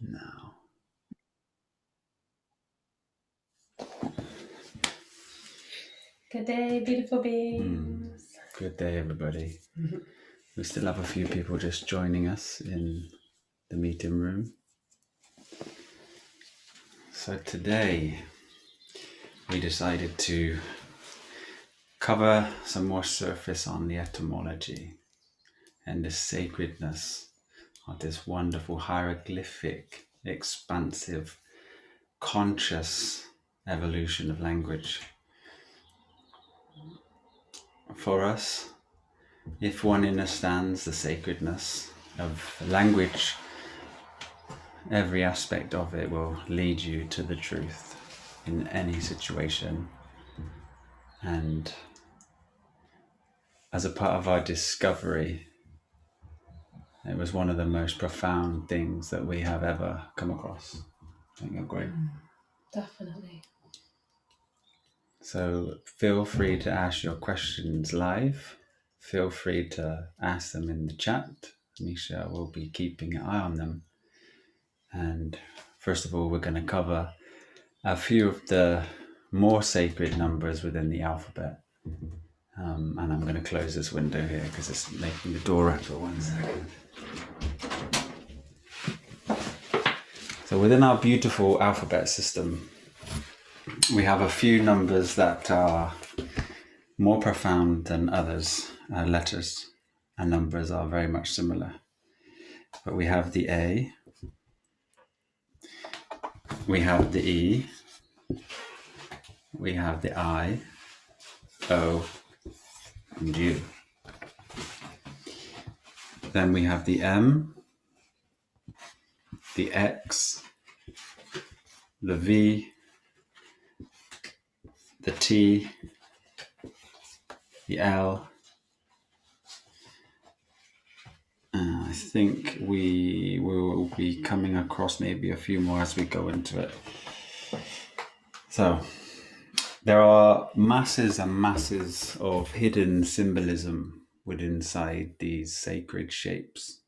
now. Good day, beautiful beings. Good day, everybody. We still have a few people just joining us in the meeting room. So today we decided to cover some more surface on the etymology and the sacredness of this wonderful hieroglyphic, expansive, conscious evolution of language. For us, if one understands the sacredness of language, every aspect of it will lead you to the truth in any situation. And as a part of our discovery, it was one of the most profound things that we have ever come across. I think you're great. Definitely. So feel free to ask your questions live. Feel free to ask them in the chat. Misha will be keeping an eye on them. And first of all, we're going to cover a few of the more sacred numbers within the alphabet. And I'm going to close this window here because it's making the door rattle. 1 second. So within our beautiful alphabet system, we have a few numbers that are more profound than others. Letters and numbers are very much similar. But we have the A, we have the E, we have the I, O, and U. Then we have the M, the X, the V, the T, the L. I think we will be coming across maybe a few more as we go into it. So there are masses and masses of hidden symbolism within inside these sacred shapes,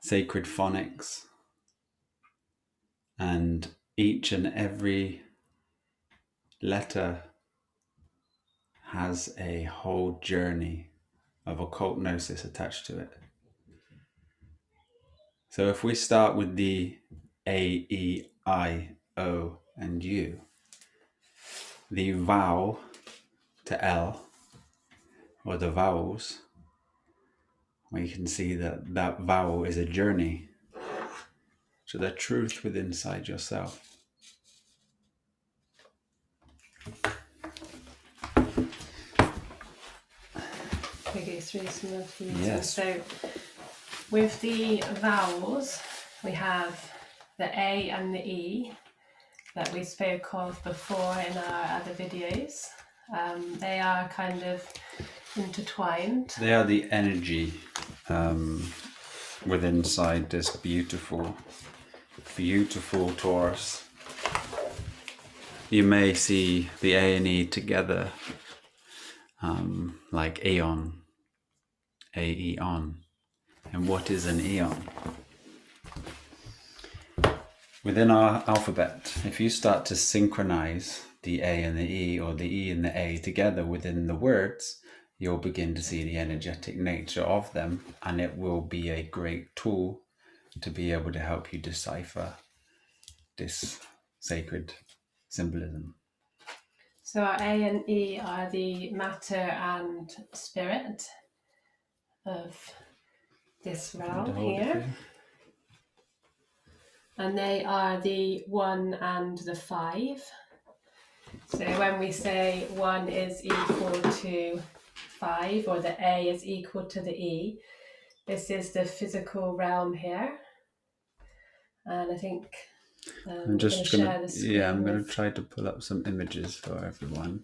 sacred phonics, and each and every letter has a whole journey of occult gnosis attached to it. So if we start with the A, E, I, O, and U, the vowel to L, or the vowels, we can see that that vowel is a journey to the truth within inside yourself. We go through some of these. Yes. So with the vowels, we have the A and the E that we spoke of before in our other videos. They are kind of intertwined. They are the energy within inside this beautiful, beautiful torus. You may see the A and E together, like aeon, A-E-on. And what is an eon? Within our alphabet, if you start to synchronize the A and the E, or the E and the A together within the words, you'll begin to see the energetic nature of them, and it will be a great tool to be able to help you decipher this sacred symbolism. So our A and E are the matter and spirit of this realm here. And they are the 1 and the 5. So when we say 1 is equal to 5, or the A is equal to the E, this is the physical realm here. And I think I'm just I'm going to try to pull up some images for everyone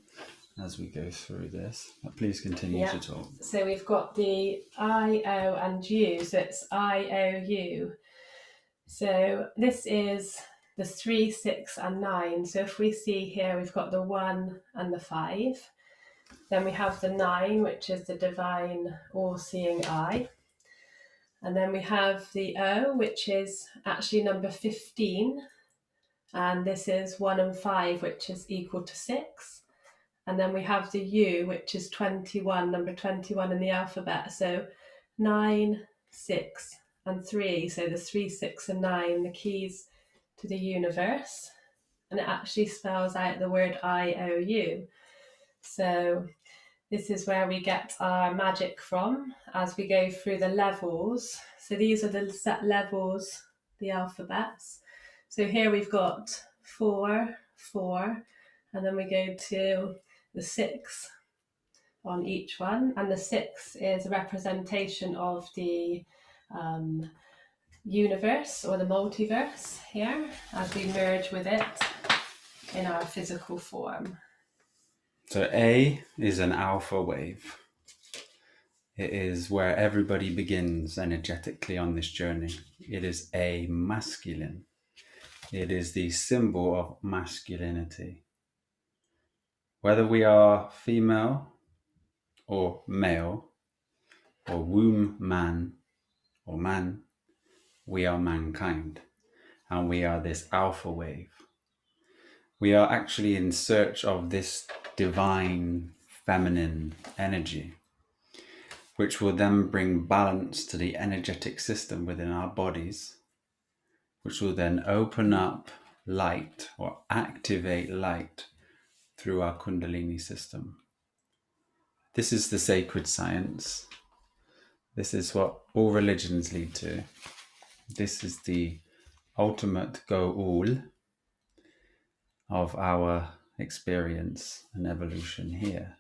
as we go through this. But please continue to talk. So we've got the I, O, and U. So it's I, O, U. So this is the 3, 6, and 9. So if we see here, we've got the 1 and the 5. Then we have the 9, which is the divine all-seeing eye. And then we have the O, which is actually number 15. And this is 1 and 5, which is equal to 6. And then we have the U, which is 21, number 21 in the alphabet. So 9, 6, and 3. So the 3, 6, and 9, the keys to the universe. And it actually spells out the word IOU. So this is where we get our magic from as we go through the levels. So these are the set levels, the alphabets. So here we've got 4, 4, and then we go to the 6 on each one. And the 6 is a representation of the universe or the multiverse here as we merge with it in our physical form. So A is an alpha wave. It is where everybody begins energetically on this journey. It is a masculine. It is the symbol of masculinity. Whether we are female or male, or womb man or man, we are mankind, and we are this alpha wave. We are actually in search of this divine feminine energy, which will then bring balance to the energetic system within our bodies, which will then open up light or activate light through our Kundalini system. This is the sacred science. This is what all religions lead to. This is the ultimate goal of our experience and evolution here.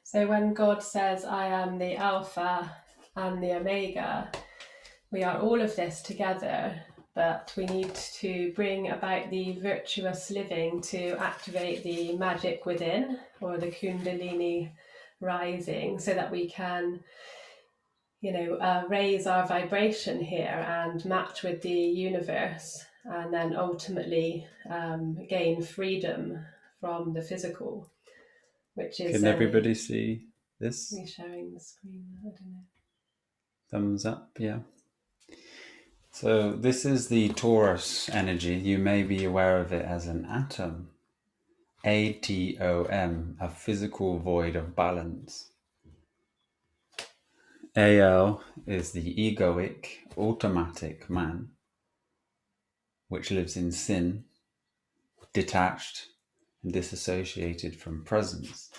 So when God says, I am the Alpha and the Omega, we are all of this together, but we need to bring about the virtuous living to activate the magic within, or the Kundalini rising, so that we can raise our vibration here and match with the universe, and then ultimately gain freedom from the physical, which is... Can everybody see this? Are you sharing the screen? I don't know. Thumbs up, yeah. So this is the Taurus energy. You may be aware of it as an atom. ATOM, a physical void of balance. AL is the egoic, automatic man, which lives in sin, detached and disassociated from presence.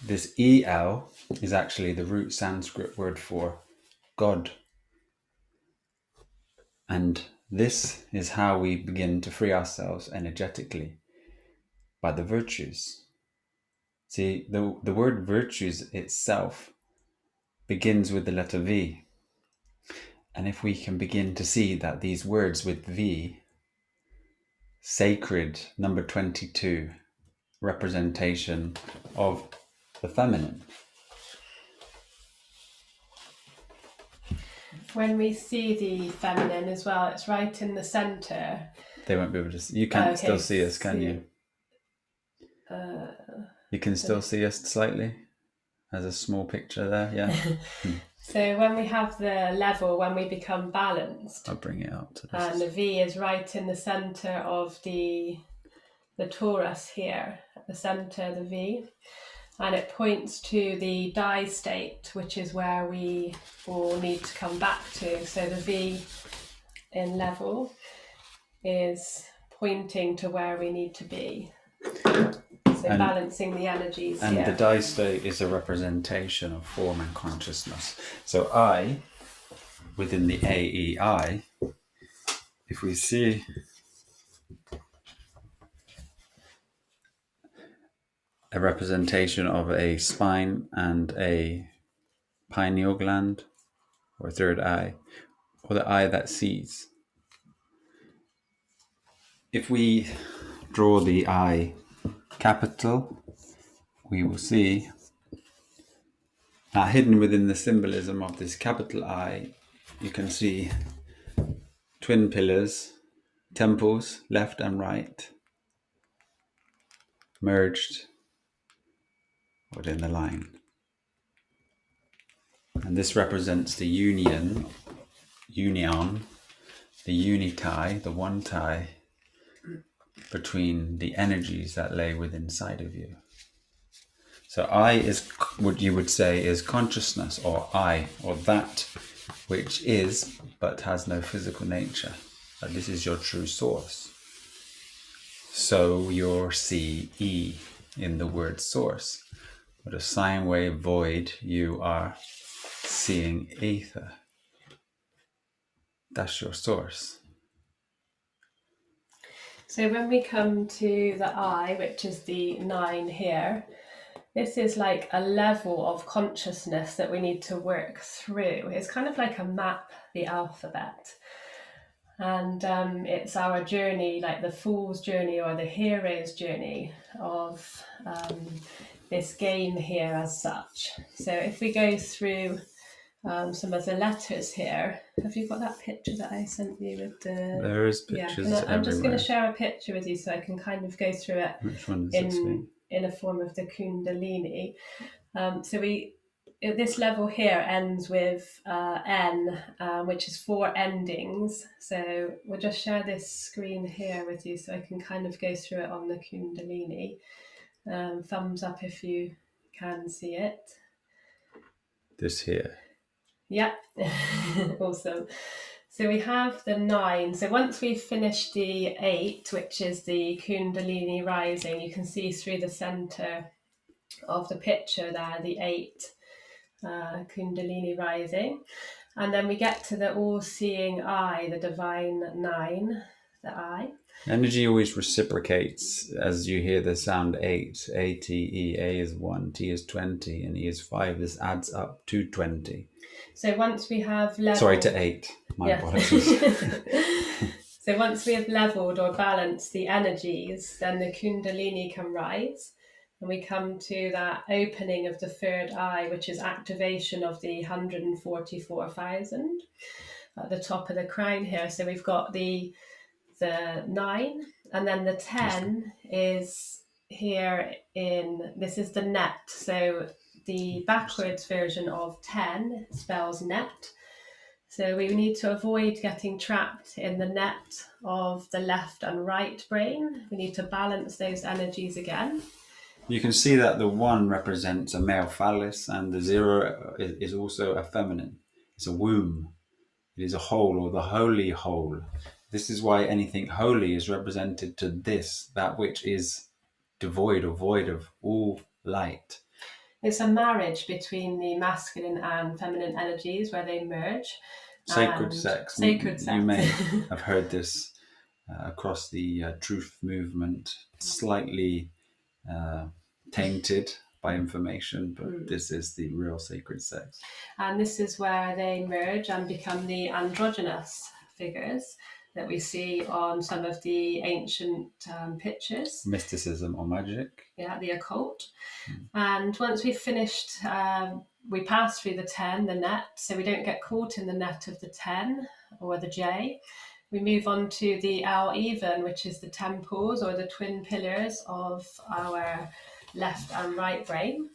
This EL is actually the root Sanskrit word for God. And this is how we begin to free ourselves energetically, by the virtues. See, the word virtues itself begins with the letter V. And if we can begin to see that these words with V, sacred, number 22, representation of the feminine. When we see the feminine as well, it's right in the centre. They won't be able to see. You can't still see us, can you? You can still see us slightly? As a small picture there, yeah? So when we have the level, when we become balanced, I'll bring it up to this. And the V is right in the centre of the torus here, at the centre, the V. And it points to the die state, which is where we all need to come back to. So the V in level is pointing to where we need to be. So balancing the energies. And the die state is a representation of form and consciousness. So I, within the AEI, if we see a representation of a spine and a pineal gland, or third eye, or the eye that sees. If we draw the eye capital, we will see that hidden within the symbolism of this capital I, you can see twin pillars, temples, left and right, merged within the line. And this represents the union, the unity, the one tie between the energies that lay within inside of you. So I is what you would say is consciousness, or I, or that which is but has no physical nature. But this is your true source. So your CE in the word source. With a sine wave void, you are seeing ether. That's your source. So when we come to the I, which is the 9 here, this is like a level of consciousness that we need to work through. It's kind of like a map, the alphabet. And it's our journey, like the fool's journey or the hero's journey of this game here as such. So if we go through some of the letters here, have you got that picture that I sent you with the... There is pictures everywhere. I'm just going to share a picture with you so I can kind of go through it. Which one does it in a form of the Kundalini. So this level here ends with N, which is 4 endings. So we'll just share this screen here with you so I can kind of go through it on the Kundalini. Thumbs up if you can see it. This here. Yeah, awesome. So we have the 9. So once we've finished the 8, which is the Kundalini rising, you can see through the center of the picture there, the 8 Kundalini rising. And then we get to the all-seeing I, the divine 9, the I. Energy always reciprocates as you hear the sound 8. A-T-E, A is 1, T is 20, and E is 5. This adds up to 20. So once we have leveled... Sorry, to 8. My apologies. So once we have leveled or balanced the energies, then the Kundalini can rise. And we come to that opening of the third eye, which is activation of the 144,000 at the top of the crown here. So we've got the 9, and then the 10 is here this is the net. So the backwards version of 10 spells net. So we need to avoid getting trapped in the net of the left and right brain. We need to balance those energies again. You can see that the 1 represents a male phallus and the 0 is also a feminine. It's a womb. It is a hole, or the holy hole. This is why anything holy is represented to that which is devoid or void of all light. It's a marriage between the masculine and feminine energies where they merge. Sacred sex. You may have heard this across the truth movement, slightly tainted by information, but this is the real sacred sex. And this is where they merge and become the androgynous figures that we see on some of the ancient pictures. Mysticism or magic. Yeah, the occult. And once we've finished, we pass through the 10, the net, so we don't get caught in the net of the 10 or the J. We move on to the L even, which is the temples or the twin pillars of our left and right brain.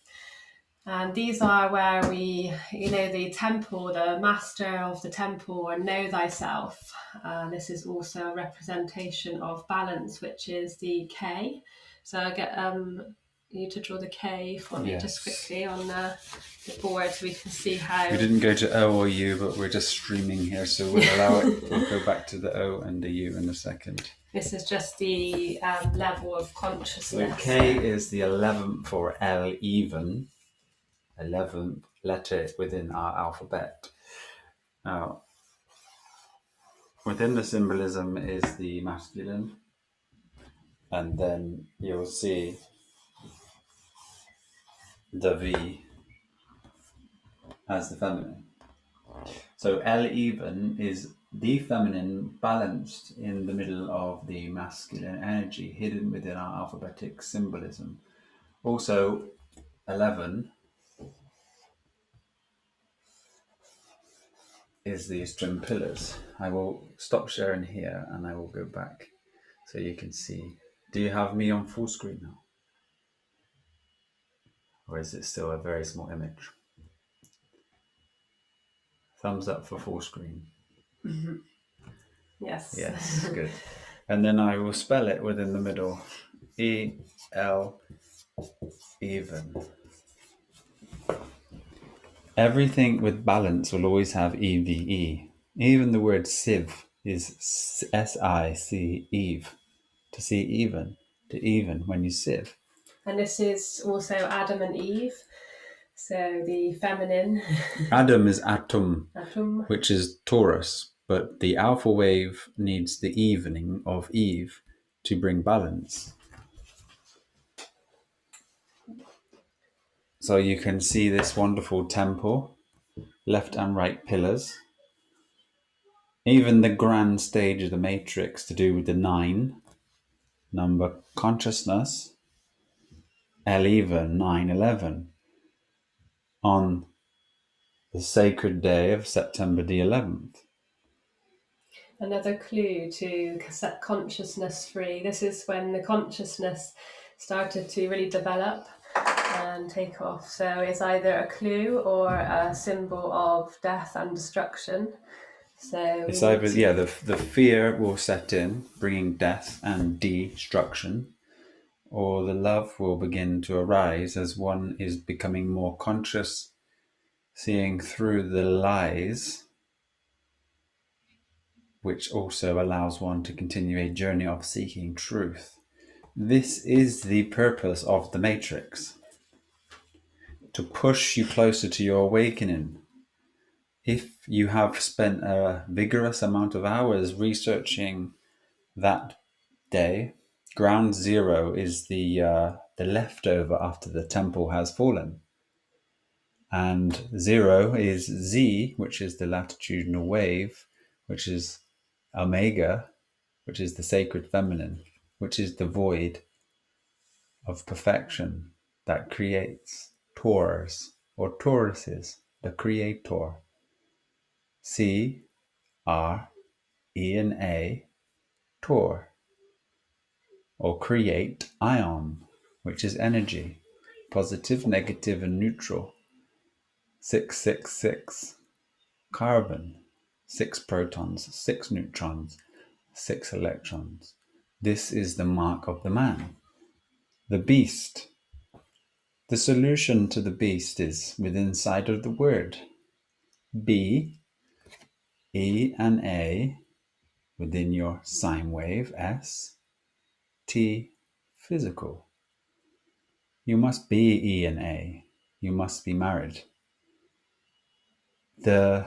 And these are where we, the temple, the master of the temple, or know thyself. This is also a representation of balance, which is the K. So I'll get you to draw the K for me just quickly on the board so we can see how... We didn't go to O or U, but we're just streaming here, so we'll allow it. We'll go back to the O and the U in a second. This is just the level of consciousness. So K is the 11th for L even, 11th letter within our alphabet. Now, within the symbolism is the masculine, and then you'll see the V as the feminine. So L even is the feminine balanced in the middle of the masculine energy hidden within our alphabetic symbolism. Also 11 is these twin pillars. I will stop sharing here and I will go back so you can see. Do you have me on full screen now? Or is it still a very small image? Thumbs up for full screen. Yes. Yes, good. And then I will spell it within the middle. E-L even. Everything with balance will always have EVE. Even the word sieve is S-I-C, Eve. To see even, to even when you sieve. And this is also Adam and Eve. So the feminine. Adam is atom, Atom. which is Taurus, but the alpha wave needs the evening of Eve to bring balance. So you can see this wonderful temple, left and right pillars. Even the grand stage of the matrix to do with the 9 number consciousness, L-even, 9/11, on the sacred day of September the 11th. Another clue to set consciousness free. This is when the consciousness started to really develop and take off. So it's either a clue or a symbol of death and destruction. So it's either, the fear will set in, bringing death and destruction, or the love will begin to arise as one is becoming more conscious, seeing through the lies, which also allows one to continue a journey of seeking truth. This is the purpose of the Matrix, to push you closer to your awakening. If you have spent a vigorous amount of hours researching that day, ground zero is the leftover after the temple has fallen. And 0 is Z, which is the latitudinal wave, which is Omega, which is the sacred feminine, which is the void of perfection that creates Taurus or Tauruses, the creator. C, R, E, and A, Tor, or create ion, which is energy, positive, negative, and neutral. 666, carbon, 6 protons, 6 neutrons, 6 electrons. This is the mark of the man. The beast. The solution to the beast is within sight of the word. B, E, and A within your sine wave, S, T, physical. You must be E and A. You must be married. The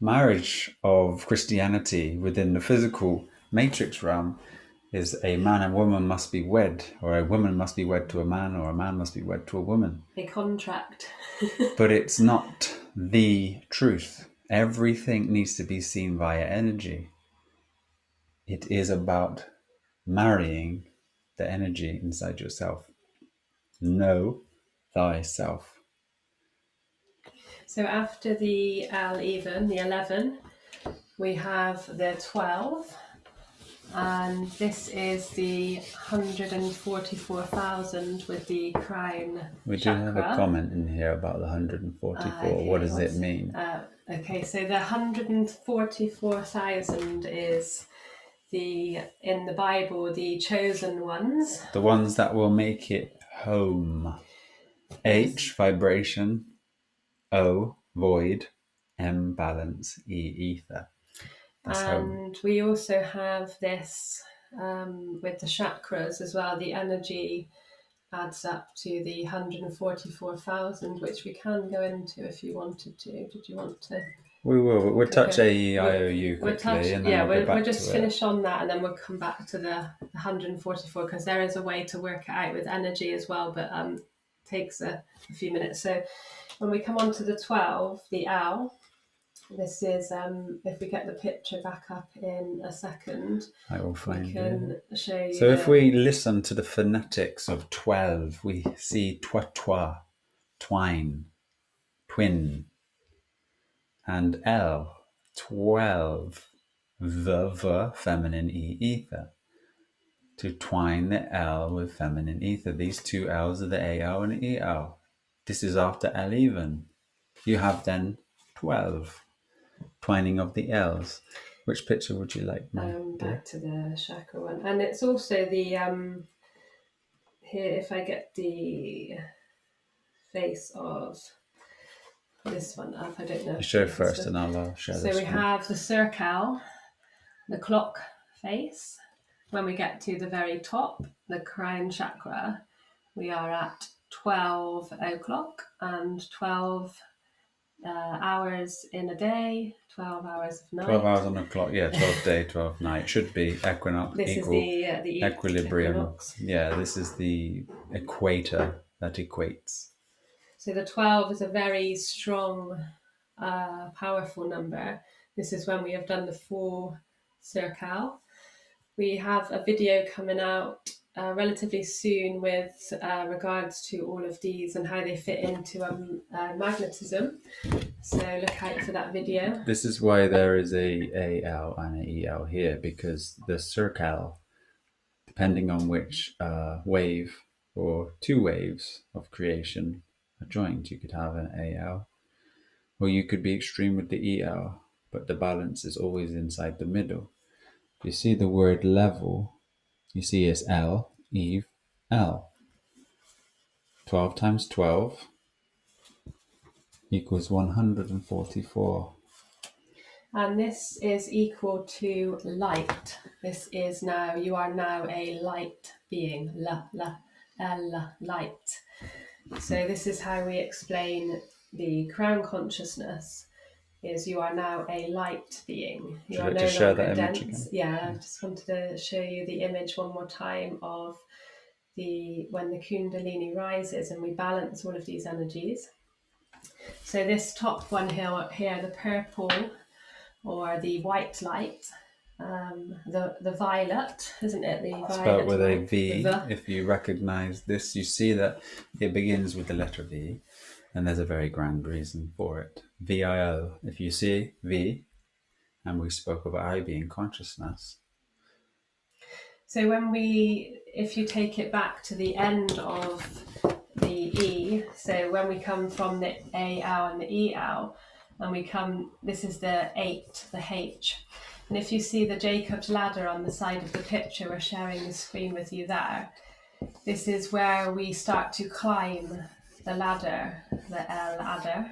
marriage of Christianity within the physical matrix realm is a man and woman must be wed, or a woman must be wed to a man, or a man must be wed to a woman. a contract. But it's not the truth. Everything needs to be seen via energy. It is about marrying the energy inside yourself. Know thyself. So after the L-even, the 11, we have the 12, and this is the 144,000 with the crown We do chakra. have a comment in here about the 144. Okay, what does it mean? Okay, so the 144,000 is in the Bible, the chosen ones. The ones that will make it home. H, vibration. O, void. M, balance. E, ether. That's home. And we also have this with the chakras as well. The energy adds up to the 144,000, which we can go into if you wanted to. Did you want to? We will. We'll touch AEIOU quickly, and then we'll just finish on that, and then we'll come back to the 144, because there is a way to work it out with energy as well, but takes a few minutes. So when we come on to the 12, the L, this is if we get the picture back up in a second, I will find it. Show you. So if we listen to the phonetics of 12, we see toi, twine, twin, and L, 12, the feminine E, ether. To twine the L with feminine ether. These two L's are the AL and EL. This is after L even. You have then 12. Twining of the L's. Which picture would you like, my dear? Back to the chakra one. And it's also the, here, if I get the face of this one up, I don't know. You show first and I'll share this. So we have the circle, the clock face. When we get to the very top, the crown chakra, we are at 12 o'clock and 12 hours in a day, 12 hours of night. 12 hours on the clock, yeah, 12 day, 12 night. Should be equinox, this equal, is the equilibrium. Equinox. Yeah, this is the equator that equates. So the 12 is a very strong, powerful number. This is when we have done the full circle. We have a video coming out relatively soon with regards to all of these and how they fit into magnetism. So look out for that video. This is why there is a AL and an EL here, because the circle, depending on which wave or two waves of creation are joined, you could have an AL, or you could be extreme with the EL, but the balance is always inside the middle. If you see the word level, you see it's L, Eve, L. 12 times 12 equals 144. And this is equal to light. This is now, you are now a light being, light. So this is how we explain the crown consciousness, is you are now a light being. You are no longer dense. Yeah, I just wanted to show you the image one more time of when the Kundalini rises and we balance all of these energies. So this top one here, the purple or the white light, the violet, isn't it? The violet spelled with a V. The. If you recognize this, you see that it begins with the letter V, and there's a very grand reason for it. VIO. If you see V, and we spoke about I being consciousness. So if you take it back to the end of the E, so when we come from the AL and the EL, and this is the 8, the H. And if you see the Jacob's ladder on the side of the picture, we're sharing the screen with you there. This is where we start to climb the ladder, the L ladder,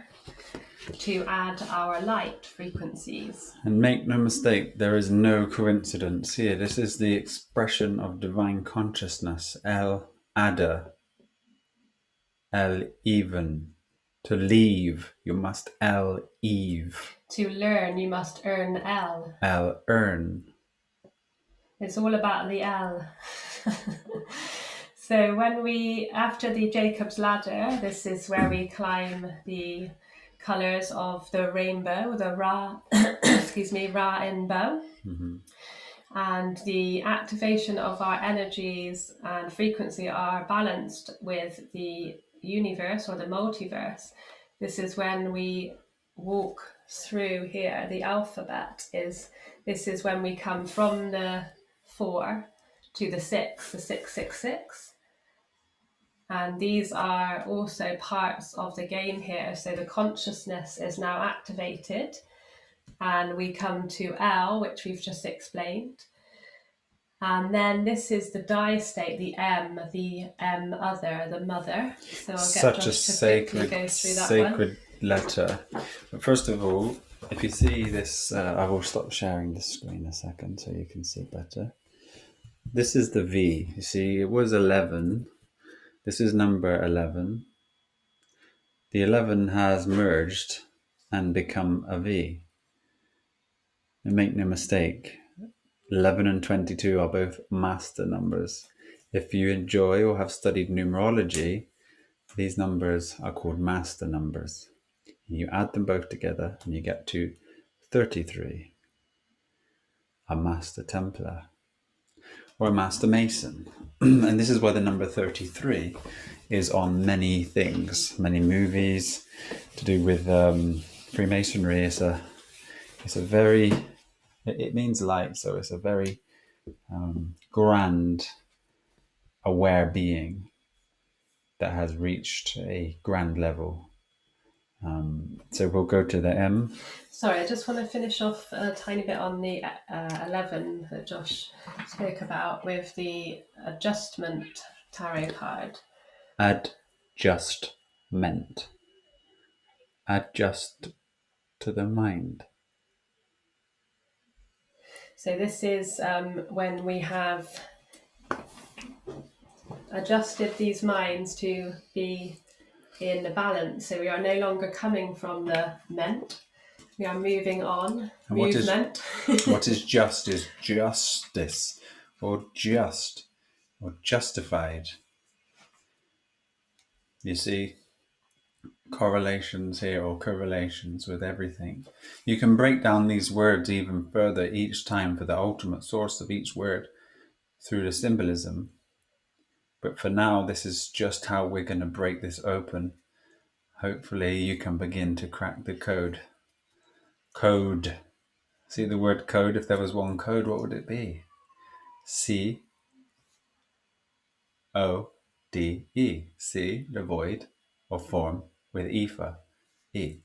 to add our light frequencies. And make no mistake, there is no coincidence here. This is the expression of divine consciousness. El adder, El even. To leave, you must El eve. To learn, you must earn L. El earn. It's all about the L. So after the Jacob's ladder, this is where we climb the colors of the rainbow, the Ra, Ra in bow. Mm-hmm. And the activation of our energies and frequency are balanced with the universe or the multiverse. This is when we walk through here. The alphabet this is when we come from the 4 to the 6, the 666. And these are also parts of the game here. So the consciousness is now activated, and we come to L, which we've just explained. And then this is the die state, the M other, the mother. So I'll get such Josh a sacred letter. But first of all, if you see this, I will stop sharing the screen a second so you can see better. This is the V. You see, it was 11. This is number 11. The 11 has merged and become a V. And make no mistake, 11 and 22 are both master numbers. If you enjoy or have studied numerology, these numbers are called master numbers. You add them both together and you get to 33, a master Templar or a master Mason. And this is why the number 33 is on many things, many movies to do with Freemasonry. It means light, so it's a very grand, aware being that has reached a grand level. So we'll go to the M. Sorry, I just want to finish off a tiny bit on the 11 that Josh spoke about with the adjustment tarot card. Adjustment. Adjust to the mind. So this is when we have adjusted these minds to be in the balance. So we are no longer coming from the ment. We are moving on. And Movement. What is just is justice, or just, or justified. You see correlations here, or correlations with everything. You can break down these words even further each time for the ultimate source of each word through the symbolism. But for now, this is just how we're going to break this open. Hopefully you can begin to crack the code. Code. See the word code? If there was one code, what would it be? C-O-D-E. See, the void of form with E for E.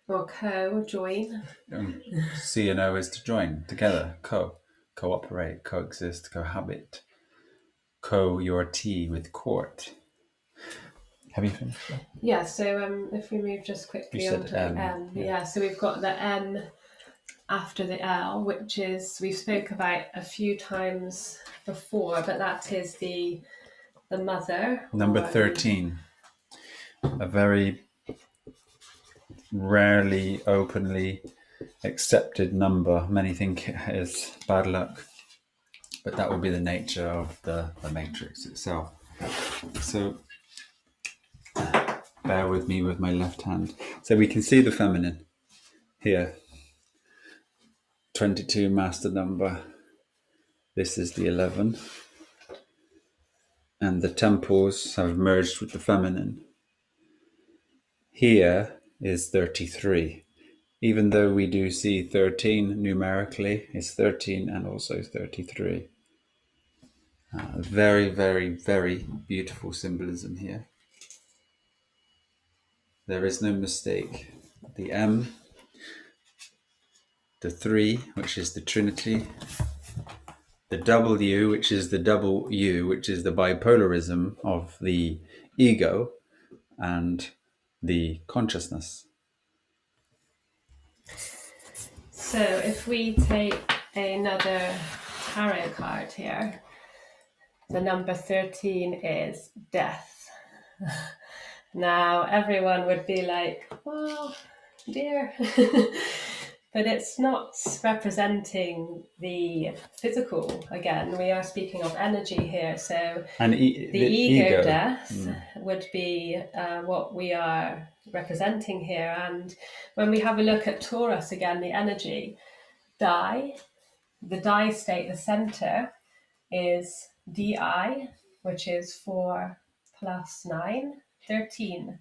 Or join. C and O is to join together. Cooperate, coexist, cohabit. Your tea with court. Have you finished that? Yeah, so if we move just quickly on to the M. Yeah, so we've got the N after the L, which is, we spoke about a few times before, but that is the mother. Number 13. A very rarely openly accepted number. Many think it is bad luck, but that will be the nature of the matrix itself. So bear with me with my left hand. So we can see the feminine here. 22 master number. This is the 11. And the temples have merged with the feminine. Here is 33. Even though we do see 13 numerically, it's 13 and also 33. Very, very, very beautiful symbolism here. There is no mistake. The M, the 3, which is the Trinity, the W, which is the double U, which is the bipolarism of the ego and the consciousness. So if we take another tarot card here, the number 13 is death. Now everyone would be like, well, dear. But it's not representing the physical. Again, we are speaking of energy here. So and the ego death would be what we are representing here. And when we have a look at Taurus again, the energy, the die state, the center is di, which is 4 plus 9, 13.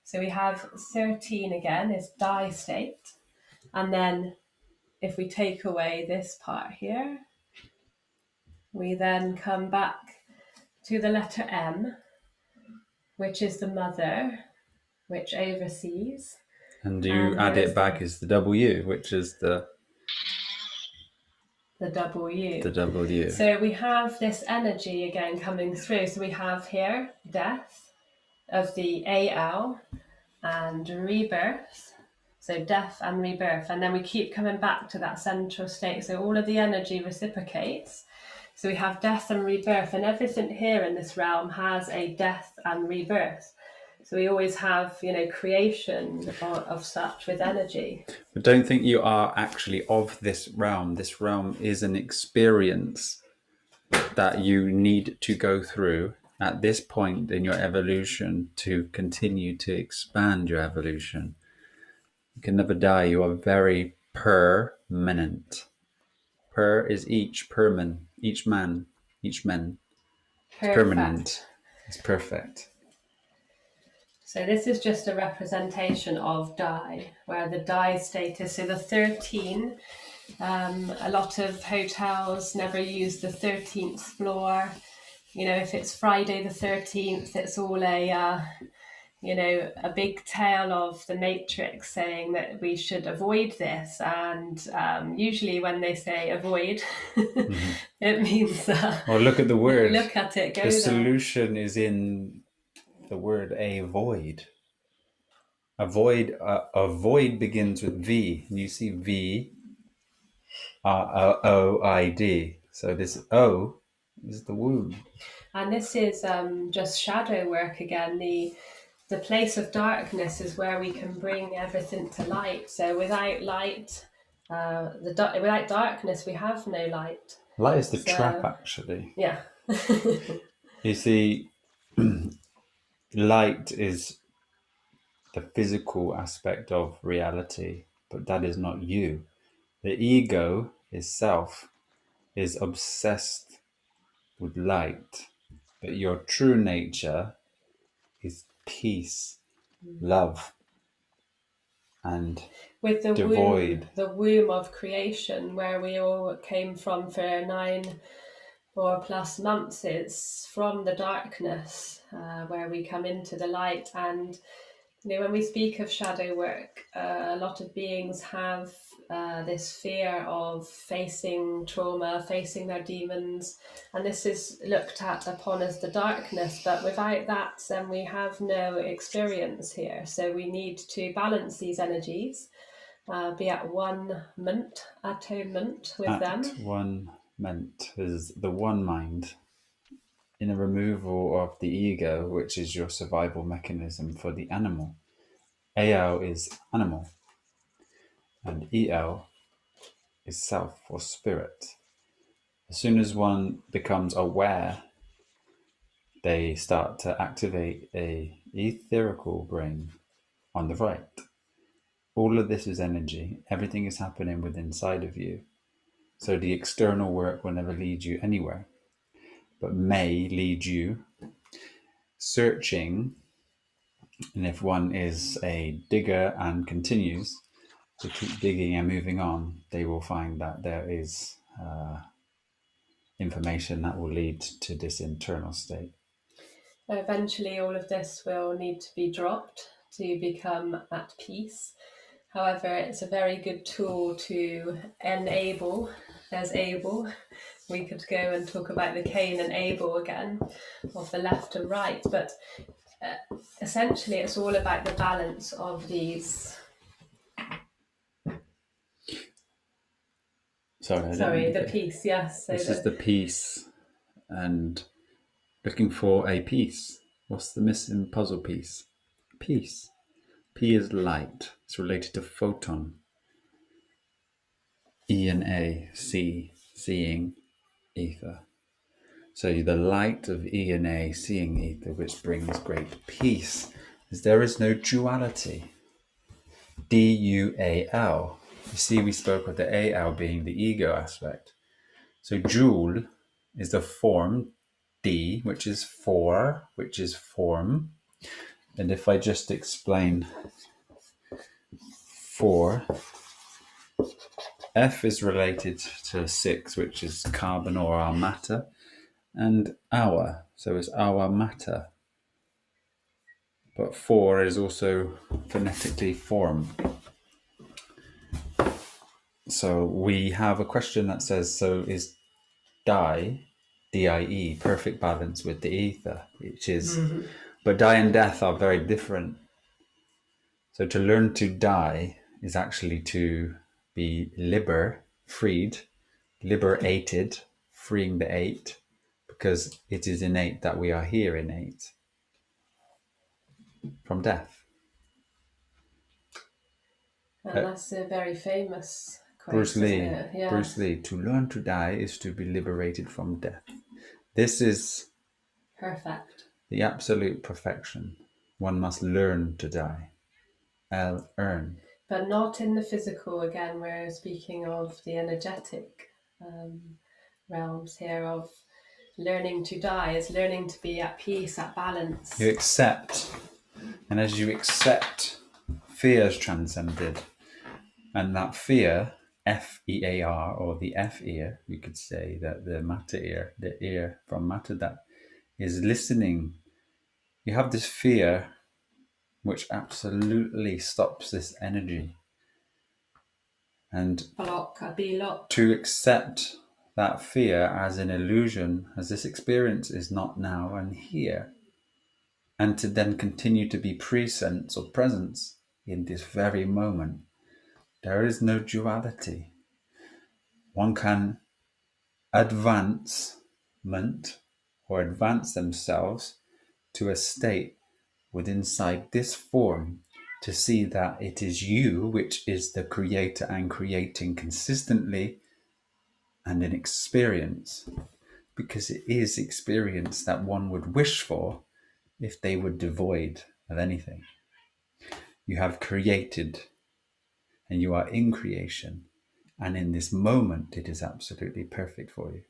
So we have 13 again is die state. And then if we take away this part here, we then come back to the letter M, which is the mother, which oversees. And you add it back as the W, which is the W. The W. So we have this energy again coming through. So we have here death of the AL and rebirth. So death and rebirth. And then we keep coming back to that central state. So all of the energy reciprocates. So we have death and rebirth, and everything here in this realm has a death and rebirth. So we always have, creation of such with energy. But don't think you are actually of this realm. This realm is an experience that you need to go through at this point in your evolution to continue to expand your evolution. You can never die. You are very permanent. Per is each, perman, each man, each men. It's permanent. It's perfect. So this is just a representation of die, where the die status, so the 13, a lot of hotels never use the 13th floor. If it's Friday the 13th, it's all a a big tale of the Matrix saying that we should avoid this. And usually when they say avoid, it means Or look at the word. look at it, go the there. solution is in the word avoid. Avoid begins with V. And you see V, R-O-O-I-D. So this O is the womb. And this is just shadow work again. The place of darkness is where we can bring everything to light. So without light, without darkness, we have no light. Light is the trap, actually. Yeah. You see, light is the physical aspect of reality, but that is not you. The ego is self, is obsessed with light, but your true nature is peace, love, and with the devoid. womb of creation, where we all came from for 9 or plus months, it's from the darkness where we come into the light. And when we speak of shadow work, a lot of beings have this fear of facing trauma, facing their demons, and this is looked at upon as the darkness. But without that, then we have no experience here. So we need to balance these energies, be at atonement with them. At-one-ment is the one mind in a removal of the ego, which is your survival mechanism for the animal. AL is animal, and EL is self or spirit. As soon as one becomes aware, they start to activate a etherical brain on the right. All of this is energy. Everything is happening within inside of you. So the external work will never lead you anywhere, but may lead you searching. And if one is a digger and continues to keep digging and moving on, they will find that there is information that will lead to this internal state. Eventually, all of this will need to be dropped to become at peace. However, it's a very good tool to enable. There's Abel. We could go and talk about the Cain and Abel again, of the left and right. But essentially, it's all about the balance of these. Sorry, the peace, yes. So this is the peace, and looking for a piece. What's the missing puzzle piece? Peace. P is light. It's related to photon. E and A, see, seeing, ether. So the light of E and A, seeing ether, which brings great peace, is there is no duality. D-U-A-L. You see, we spoke of the A-L being the ego aspect. So dual is the form, D, which is for, which is form. And if I just explain for, F is related to 6, which is carbon or our matter, and our, so it's our matter. But 4 is also phonetically form. So we have a question that says, so is die, D-I-E, perfect balance with the ether, which is, but die and death are very different. So to learn to die is actually to be freed, liberated, freeing the eight, because it is innate that we are here innate from death. And that's a very famous quote, Bruce Lee. isn't it? Yeah. Bruce Lee. To learn to die is to be liberated from death. This is perfect. The absolute perfection. One must learn to die. Earn. But not in the physical. Again, we're speaking of the energetic realms here. Of learning to die is learning to be at peace, at balance. You accept, and as you accept, fear is transcended. And that fear, F-E-A-R, or the F ear, you could say that the matter ear, the ear from matter that is listening. You have this fear which absolutely stops this energy. And to accept that fear as an illusion, as this experience is not now and here, and to then continue to be presence or presence in this very moment. There is no duality. One can advancement or advance themselves to a state within inside this form to see that it is you which is the creator and creating consistently and in experience, because it is experience that one would wish for if they were devoid of anything. You have created and you are in creation, and in this moment it is absolutely perfect for you.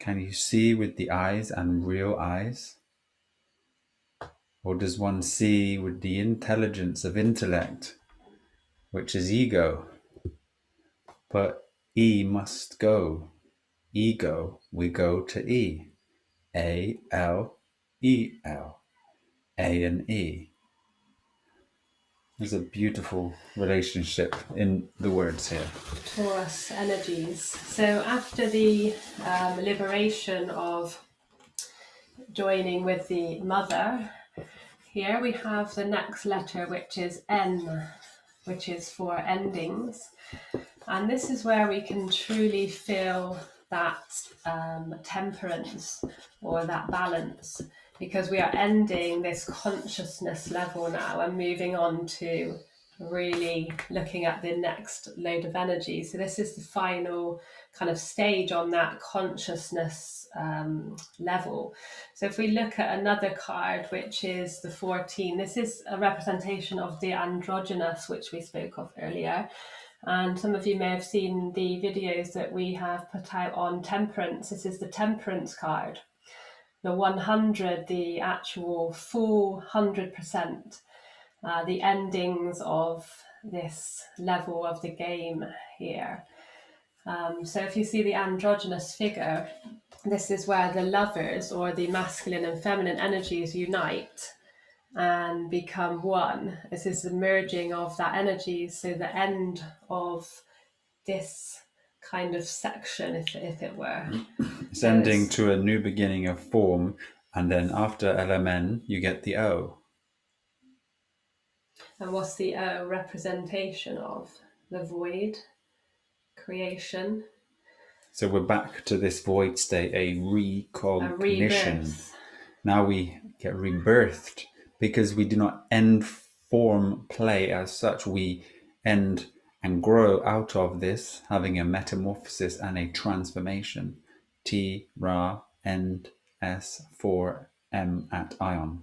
Can you see with the eyes and real eyes? Or does one see with the intelligence of intellect, which is ego? But E must go. Ego, we go to E. A-L-E-L. A and E. There's a beautiful relationship in the words here. Taurus energies. So after the liberation of joining with the mother, here we have the next letter, which is N, which is for endings. And this is where we can truly feel that temperance or that balance, because we are ending this consciousness level now and moving on to really looking at the next load of energy. So this is the final kind of stage on that consciousness level. So if we look at another card, which is the 14, this is a representation of the androgynous, which we spoke of earlier. And some of you may have seen the videos that we have put out on temperance. This is the temperance card. The 100, the actual full 100%, the endings of this level of the game here. So if you see the androgynous figure, this is where the lovers or the masculine and feminine energies unite and become one. This is the merging of that energy. So the end of this kind of section, if it were. It's ending to a new beginning of form, and then after LMN, you get the O. And what's the O representation of? The void, creation. So we're back to this void state, a recognition. A rebirth. Now we get rebirthed, because we do not end form play as such. We end and grow out of this, having a metamorphosis and a transformation. T, Ra, End, S, 4, M at ion.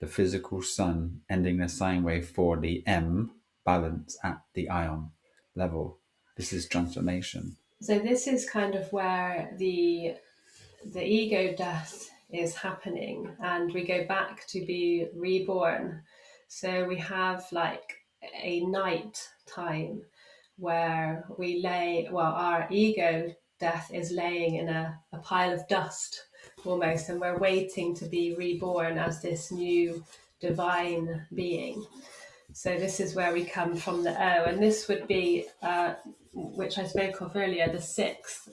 The physical sun ending the sine wave for the M balance at the ion level. This is transformation. So this is kind of where the ego death is happening, and we go back to be reborn. So we have like a night time where we lay, well, our ego death is laying in a pile of dust almost, and we're waiting to be reborn as this new divine being. So this is where we come from, the O, and this would be, which I spoke of earlier, the 6th,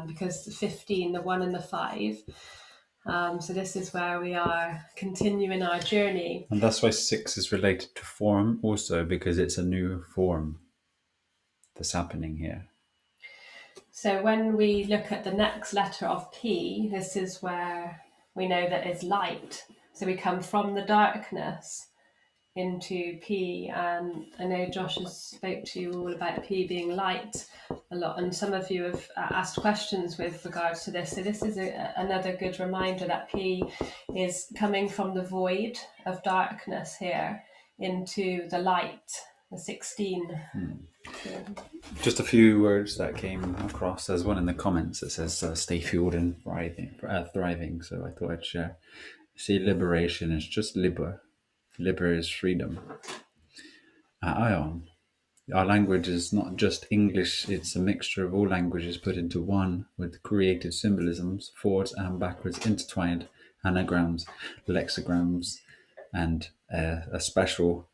because the 15, the 1 and the 5. So this is where we are continuing our journey. And that's why 6 is related to form also, because it's a new form that's happening here. So when we look at the next letter of P, this is where we know that it's light. So we come from the darkness into P, and I know Josh has spoke to you all about P being light a lot, and some of you have asked questions with regards to this. So this is another good reminder that P is coming from the void of darkness here into the light, the 16. Just a few words that came across. There's one in the comments that says stay fueled and thriving, so I thought I'd share. See, liberation is just liber. Liber is freedom. Ion. Our language is not just English, it's a mixture of all languages put into one, with creative symbolisms, forwards and backwards intertwined, anagrams, lexicograms, and a special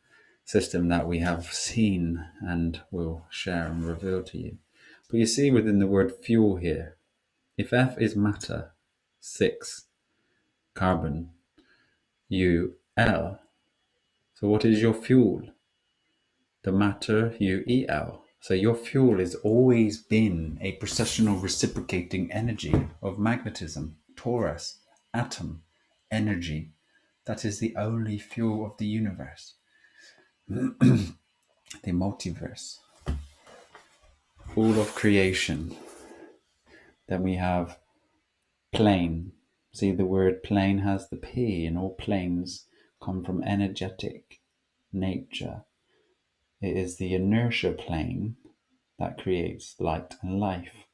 system that we have seen and will share and reveal to you. But you see within the word fuel here, if F is matter, 6 carbon, U, L. So what is your fuel? The matter, U, E, L. So your fuel has always been a processional reciprocating energy of magnetism, torus, atom, energy. That is the only fuel of the universe, the multiverse, all of creation. Then we have plane. See, the word plane has the P, and all planes come from energetic nature. It is the inertia plane that creates light and life.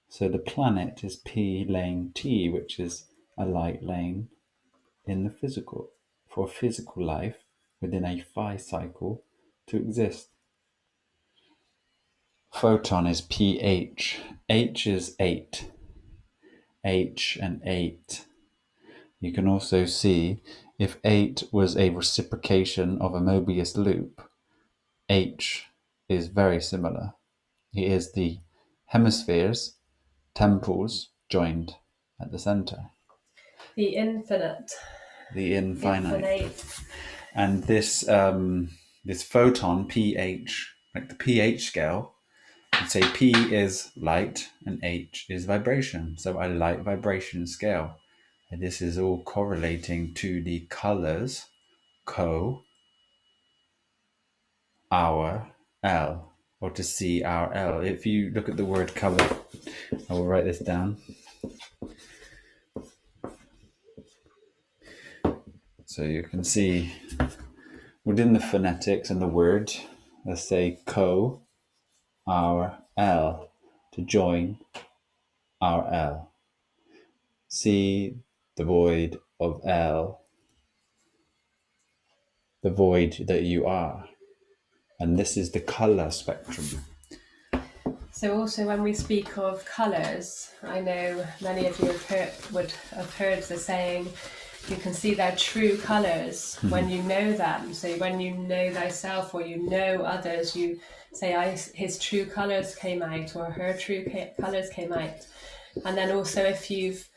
So the planet is P lane T, which is a light lane in the physical, for physical life within a phi cycle to exist. Photon is pH. H is 8. H and 8. You can also see if 8 was a reciprocation of a Mobius loop, H is very similar. It is the hemispheres, temples joined at the center. The infinite. The infinite. Infinite. And this photon, pH, like the pH scale, you'd say P is light and H is vibration. So a light vibration scale. And this is all correlating to the colors, co, our, L, or to see our L. If you look at the word color, I will write this down. So you can see within the phonetics and the word, let's say co, our, L, to join our L. See the void of L, the void that you are. And this is the color spectrum. So also when we speak of colours, I know many of you would have heard the saying, you can see their true colours when you know them. So when you know thyself or you know others, you say, his true colours came out or her true colours came out. And then also if you've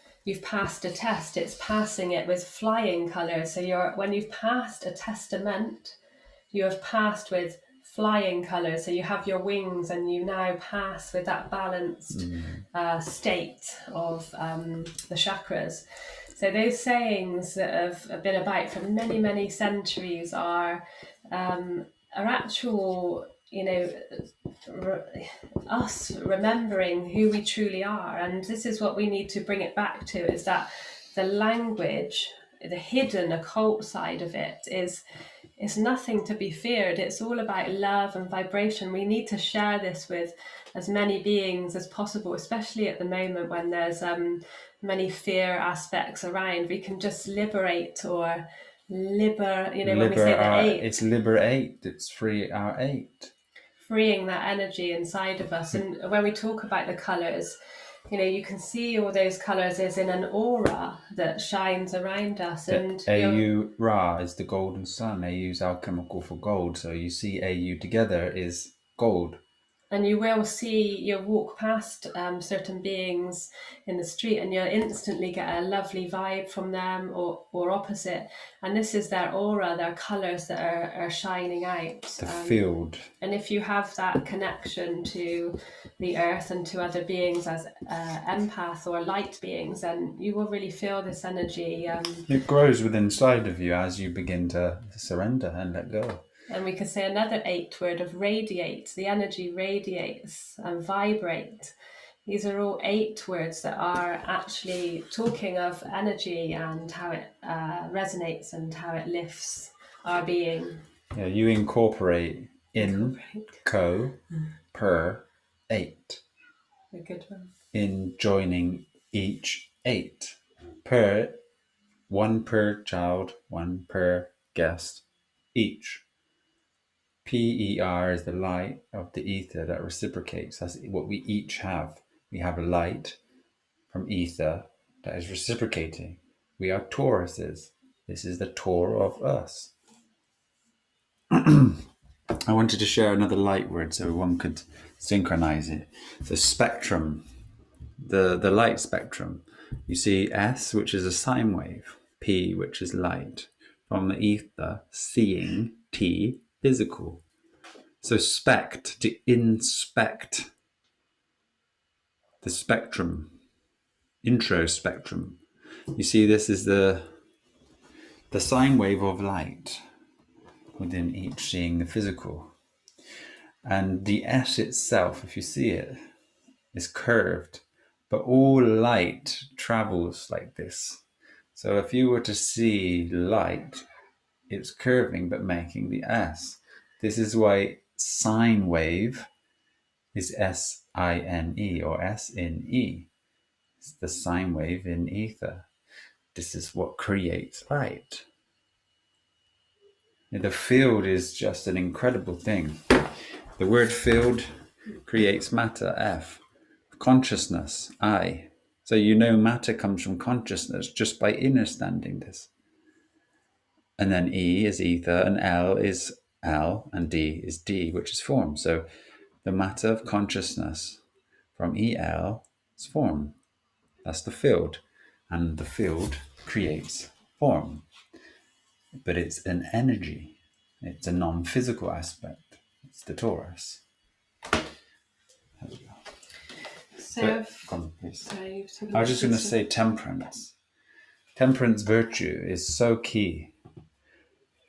passed a test, it's passing it with flying colours. So when you've passed a testament, you have passed with flying colours. So you have your wings and you now pass with that balanced state of the chakras. So those sayings that have been about for many, many centuries are actual, us remembering who we truly are. And this is what we need to bring it back to, is that the language, the hidden occult side of it is nothing to be feared. It's all about love and vibration. We need to share this with as many beings as possible, especially at the moment when there's many fear aspects around. We can just liberate or when we say the 8. It's liberate, it's free our 8. Freeing that energy inside of us. And when we talk about the colours, you can see all those colours as in an aura that shines around us. And AU Ra is the golden sun. AU is alchemical for gold. So you see AU together is gold. And you will see, you'll walk past certain beings in the street and you'll instantly get a lovely vibe from them or opposite. And this is their aura, their colours that are shining out. The field. And if you have that connection to the earth and to other beings as empath or light beings, then you will really feel this energy. It grows within inside of you as you begin to surrender and let go. And we could say another 8 word of radiate. The energy radiates and vibrate. These are all 8 words that are actually talking of energy and how it resonates and how it lifts our being. Yeah, you incorporate in, co, per, 8. A good one. In joining each 8. Per, 1 per child, 1 per guest, each. PER is the light of the ether that reciprocates. That's what we each have. We have a light from ether that is reciprocating. We are Tauruses. This is the Taur of us. I wanted to share another light word so one could synchronize it. The spectrum, the light spectrum. You see S, which is a sine wave, P, which is light. From the ether, seeing, T, physical. So spect, to inspect the spectrum, introspectrum. You see, this is the sine wave of light within each, seeing the physical. And the S itself, if you see it, is curved, but all light travels like this. So if you were to see light, it's curving but making the S. This is why sine wave is S-I-N-E or S-in-E. It's the sine wave in ether. This is what creates light. The field is just an incredible thing. The word field creates matter, F. Consciousness, I. So you know matter comes from consciousness just by understanding this. And then E is ether, and L is L, and D is D, which is form. So the matter of consciousness from EL is form. That's the field. And the field creates form. But it's an energy. It's a non-physical aspect. It's the torus. There we go. So, Come on, please. sorry, I was just going to say temperance. Temperance virtue is so key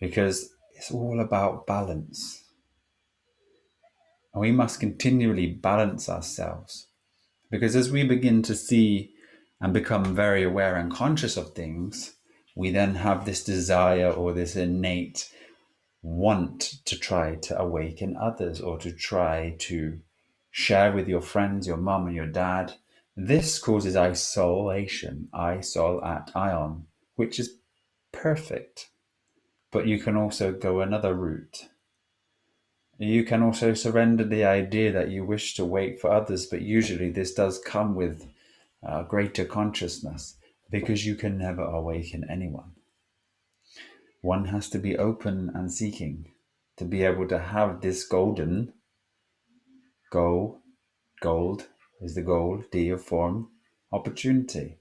because it's all about balance. And we must continually balance ourselves because as we begin to see and become very aware and conscious of things, we then have this desire or this innate want to try to awaken others or to try to share with your friends, your mum and your dad. This causes isolation, isol at ion, which is perfect. But you can also go another route. You can also surrender the idea that you wish to wait for others, but usually this does come with greater consciousness because you can never awaken anyone. One has to be open and seeking to be able to have this golden gold is the goal, D of form, opportunity.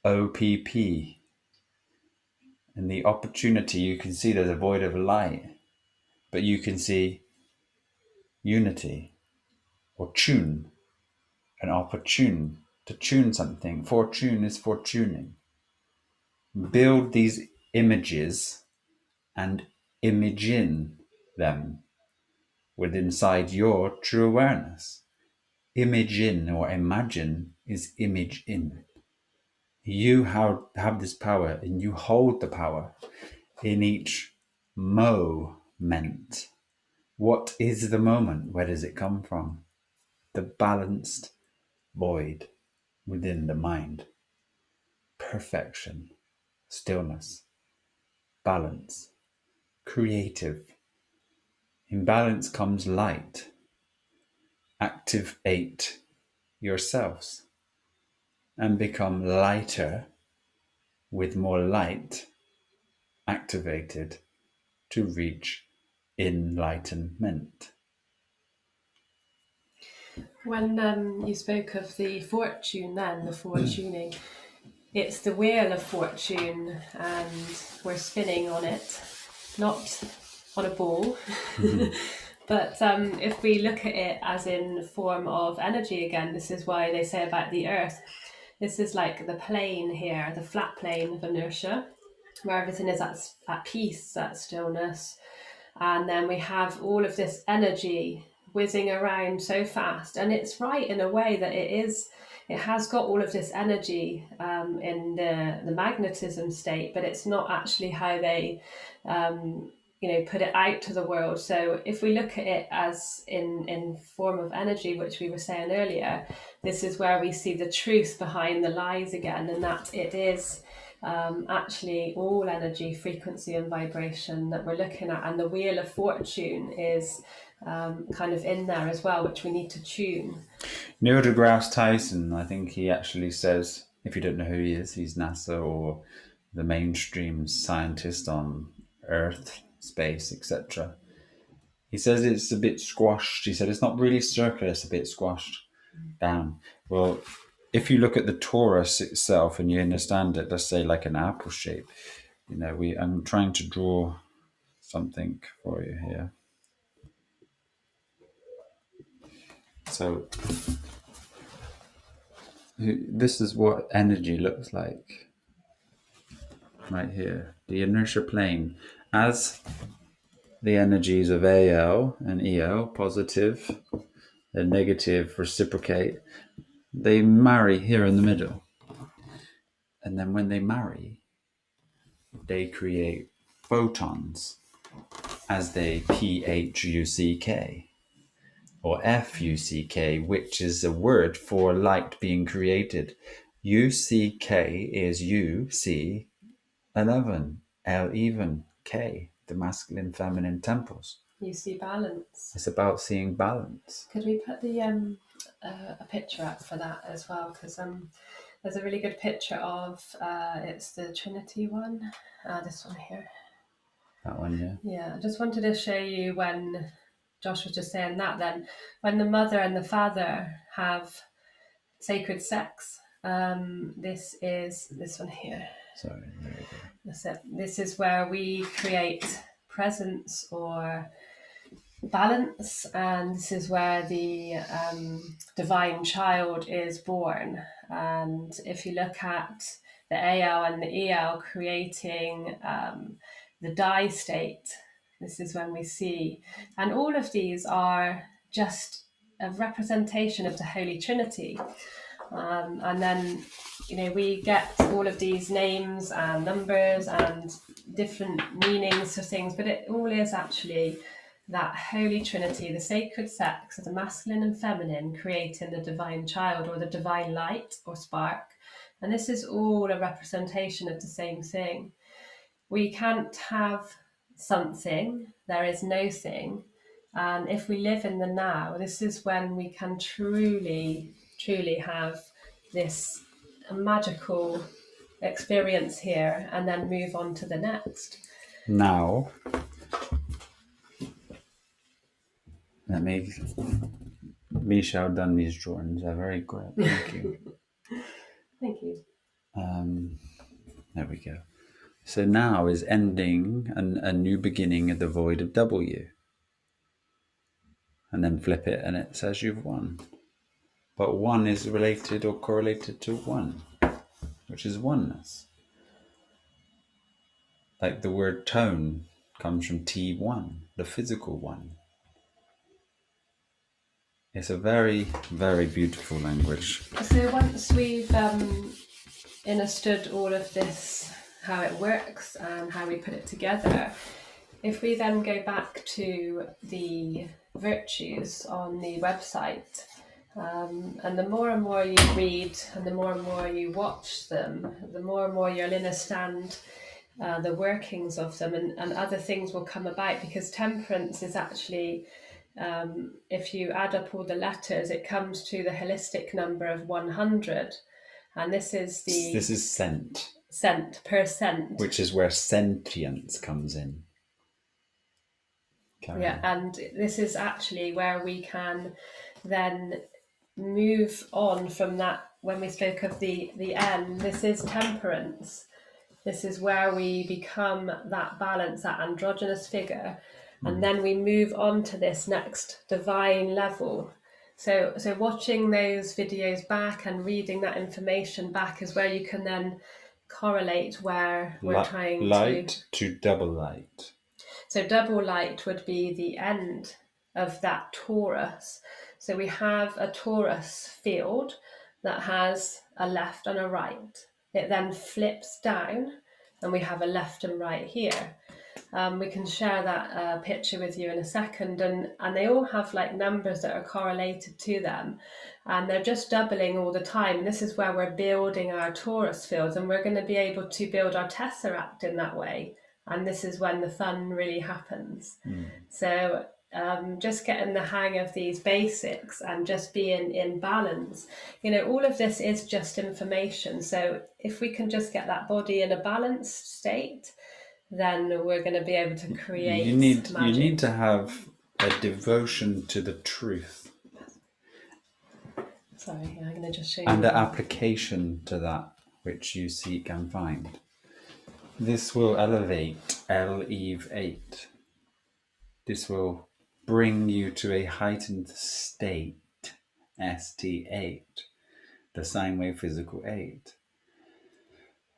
OPP. In the opportunity, you can see there's a void of light, but you can see unity or tune, an opportune, to tune something. Fortune is fortuning. Build these images and imagine them with inside your true awareness. Image in or imagine is image in. You have this power and you hold the power in each moment. What is the moment? Where does it come from? The balanced void within the mind. Perfection, stillness, balance, creative. In balance comes light. Activate yourselves and become lighter with more light activated to reach enlightenment. when you spoke of the fortune, then the fortuning, it's the wheel of fortune, and we're spinning on it, not on a ball. But if we look at it as in form of energy again, this is why they say about the earth, this is like the plane here, the flat plane of inertia, where everything is at peace, at stillness. And then we have all of this energy whizzing around so fast. And it's right in a way that it has got all of this energy in the magnetism state, but it's not actually how they put it out to the world. So if we look at it as in form of energy, which we were saying earlier, this is where we see the truth behind the lies again, and that it is actually all energy, frequency and vibration that we're looking at. And the wheel of fortune is kind of in there as well, which we need to tune. Neil deGrasse Tyson, I think he actually says, if you don't know who he is, he's NASA or the mainstream scientist on Earth space, etc. He says it's a bit squashed. He said it's not really circular, it's a bit squashed down. Well, if you look at the torus itself and you understand it, let's say like an apple shape, I'm trying to draw something for you here. So this is what energy looks like right here. The inertia plane. As the energies of AL and EL, positive and negative, reciprocate, they marry here in the middle. And then when they marry, they create photons as they PHUCK or FUCK, which is a word for light being created. UCK is UC11, L even, K, the masculine, feminine temples. You see balance. It's about seeing balance. Could we put the a picture up for that as well? Because there's a really good picture of it's the Trinity one. This one here. That one, yeah. Yeah, I just wanted to show you when Josh was just saying that. Then, when the mother and the father have sacred sex, this is this one here. Sorry, there we go. That's it. This is where we create presence or balance, and this is where the divine child is born. And if you look at the AL and the EL creating the die state, this is when we see, and all of these are just a representation of the Holy Trinity. And then, we get all of these names and numbers and different meanings for things, but it all is actually that Holy Trinity, the sacred sex of the masculine and feminine, creating the divine child or the divine light or spark. And this is all a representation of the same thing. We can't have something, there is no thing. And if we live in the now, this is when we can truly have this magical experience here and then move on to the next. Now, Michelle done these drawings. They're very good. Thank you. Thank you. There we go. So now is ending a new beginning at the void of W. And then flip it and it says you've won. But 1 is related or correlated to 1, which is oneness. Like the word tone comes from T1, the physical one. It's a very, very beautiful language. So once we've understood all of this, how it works and how we put it together, if we then go back to the virtues on the website, and the more and more you read and the more and more you watch them, the more and more you'll understand the workings of them, and other things will come about, because temperance is actually, if you add up all the letters, it comes to the holistic number of 100, and this is cent per cent, which is where sentience comes in. Yeah, and this is actually where we can then move on from that. When we spoke of the N, this is temperance. This is where we become that balance, that androgynous figure, and then we move on to this next divine level. So watching those videos back and reading that information back is where you can then correlate where we're trying light to double light. So double light would be the end of that torus. So we have a torus field that has a left and a right. It then flips down and we have a left and right here. We can share that picture with you in a second, and they all have like numbers that are correlated to them, and they're just doubling all the time. And this is where we're building our torus fields, and we're going to be able to build our tesseract in that way. And this is when the fun really happens. So just getting the hang of these basics and just being in balance. All of this is just information. So if we can just get that body in a balanced state, then we're going to be able to create you need magic. to have a devotion to the truth Sorry, I'm going to just show you. and the application to that which you seek and find. This will elevate Eve 8. This will bring you to a heightened state, ST8, the sine wave physical 8.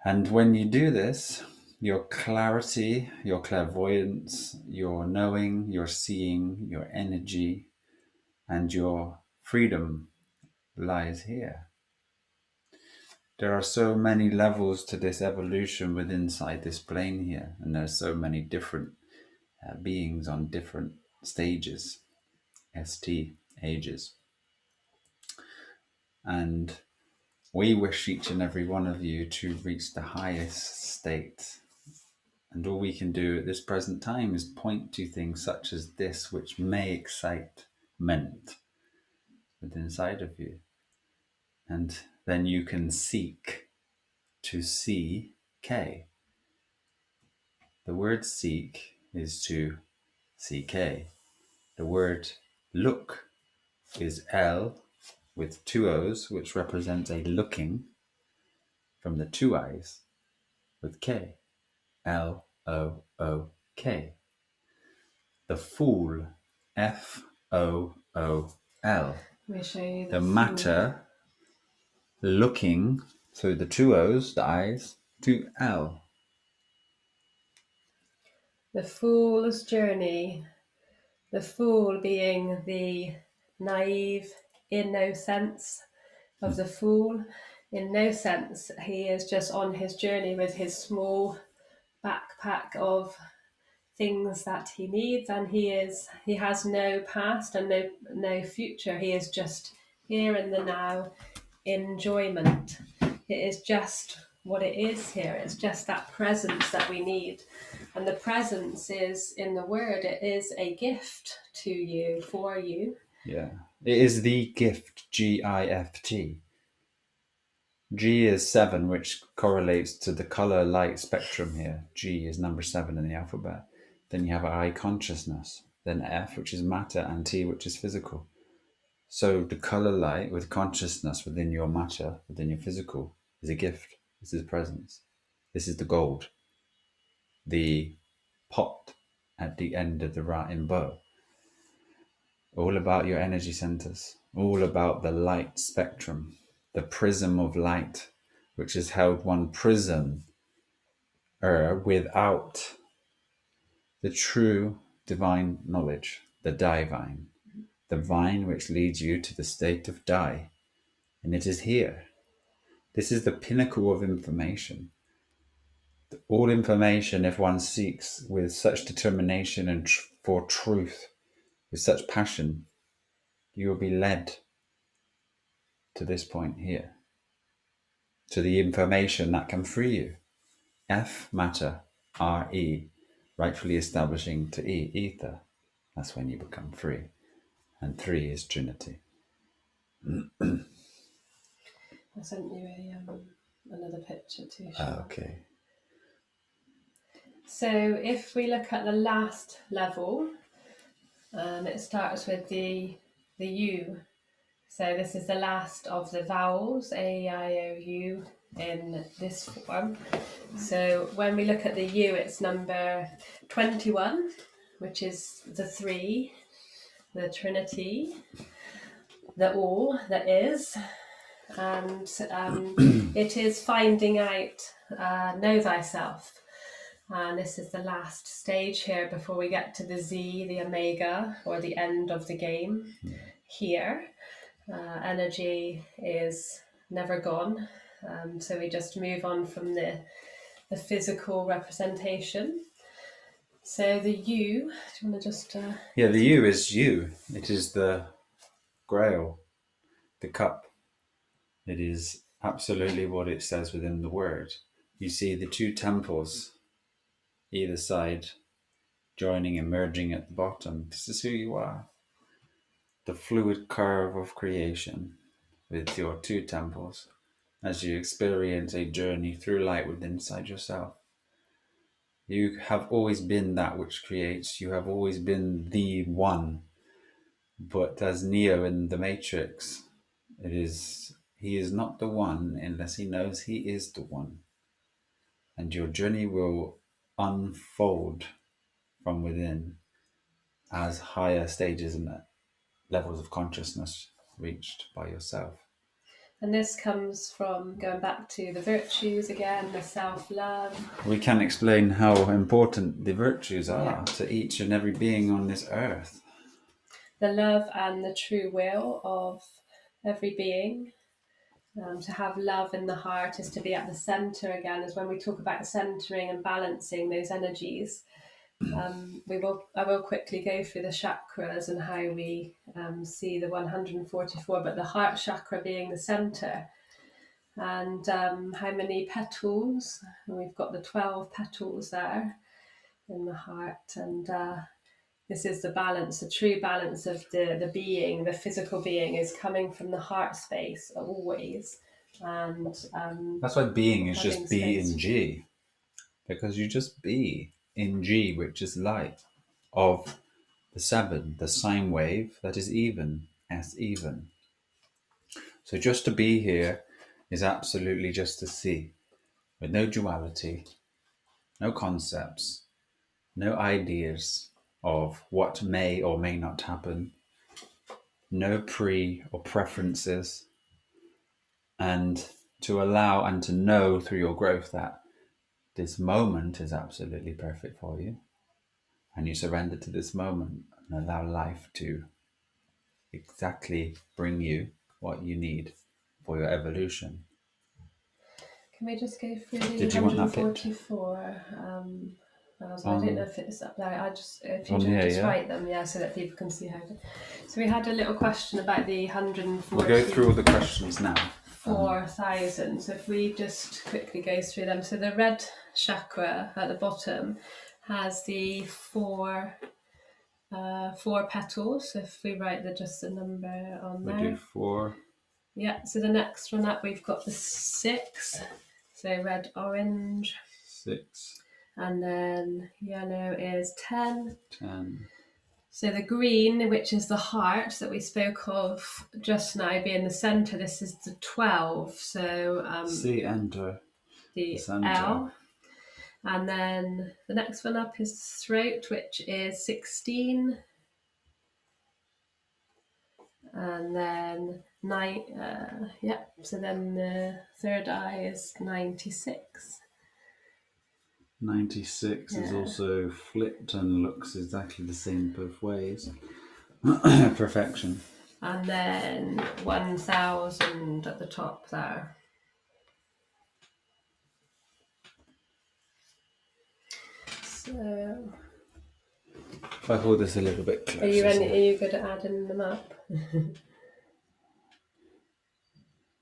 And when you do this, your clarity, your clairvoyance, your knowing, your seeing, your energy, and your freedom lies here. There are so many levels to this evolution within inside this plane here, and there's so many different beings on different stages, ST ages. And we wish each and every one of you to reach the highest state. And all we can do at this present time is point to things such as this, which may excitement within inside of you. And then you can seek to see K. The word seek is to CK. The word look is L with two O's, which represents a looking from the two eyes with K. L-O-O-K. The fool, F-O-O-L. Let me show you The matter looking through the two O's, the eyes, to L. The fool's journey. The fool being the naive innocence of the fool. In no sense, he is just on his journey with his small backpack of things that he needs, and he has no past and no future. He is just here in the now, enjoyment. It is just what it is here. It's just that presence that we need. And the presence is in the word. It is a gift to you, for you. Yeah. It is the gift, G-I-F-T. G is 7, which correlates to the color light spectrum here. G is number 7 in the alphabet. Then you have I, consciousness. Then F, which is matter, and T, which is physical. So the color light with consciousness within your matter, within your physical, is a gift. This is presence. This is the gold. The pot at the end of the rainbow. All about your energy centers. All about the light spectrum. The prism of light, which has held one prism without the true divine knowledge, the divine, the vine which leads you to the state of die. And it is here. This is the pinnacle of information. All information, if one seeks with such determination and for truth, with such passion, you will be led to this point here, to the information that can free you. F, matter, R-E, rightfully establishing to E, ether. That's when you become free. And 3 is Trinity. I sent you another picture to show. Okay. So if we look at the last level, it starts with the U. So this is the last of the vowels, A-I-O-U, in this form. So when we look at the U, it's number 21, which is the 3, the Trinity, the all, that is. And it is finding out, know thyself. And this is the last stage here before we get to the Z, the Omega, or the end of the game. Here, energy is never gone. So we just move on from the physical representation. So the U, do you want to just... Yeah, the U is you. It is the grail, the cup. It is absolutely what it says within the word. You see the two temples, either side, joining and merging at the bottom. This is who you are. The fluid curve of creation with your two temples as you experience a journey through light within inside yourself. You have always been that which creates. You have always been the one. But as Neo in the Matrix, he is not the one unless he knows he is the one. And your journey will unfold from within as higher stages and levels of consciousness reached by yourself. And this comes from going back to the virtues again, the self-love. We can explain how important the virtues are to each and every being on this earth. The love and the true will of every being. To have love in the heart is to be at the center again, as when we talk about centering and balancing those energies. I will quickly go through the chakras and how we see the 144, but the heart chakra being the center. And how many petals? We've got the 12 petals there in the heart. And this is the balance, the true balance of the being, the physical being is coming from the heart space always. And that's why being is just B in G, because you just be in G, which is light of the 7, the sine wave that is even, S even. So just to be here is absolutely just to see, with no duality, no concepts, no ideas of what may or may not happen, no pre or preferences, and to allow and to know through your growth that this moment is absolutely perfect for you, and you surrender to this moment and allow life to exactly bring you what you need for your evolution. Can we just go through the Did you want that 144? I don't know if it's up there. If you just write them, so that people can see how to. So we had a little question about the 140. We'll go through all the questions now. 4,000. So if we just quickly go through them. So the red chakra at the bottom has the four petals. So if we write just the number on there. We do 4. Yeah. So the next one up, we've got the 6. So red, orange. 6. And then yellow is 10. 10. So the green, which is the heart that we spoke of just now being the center, this is the 12. So C, enter the L. And then the next one up is throat, which is 16. And then 9, so then the third eye is 96. 96 is also flipped and looks exactly the same both ways. Perfection. And then 1,000 at the top there. So if I hold this a little bit closer. Are you good at adding them up?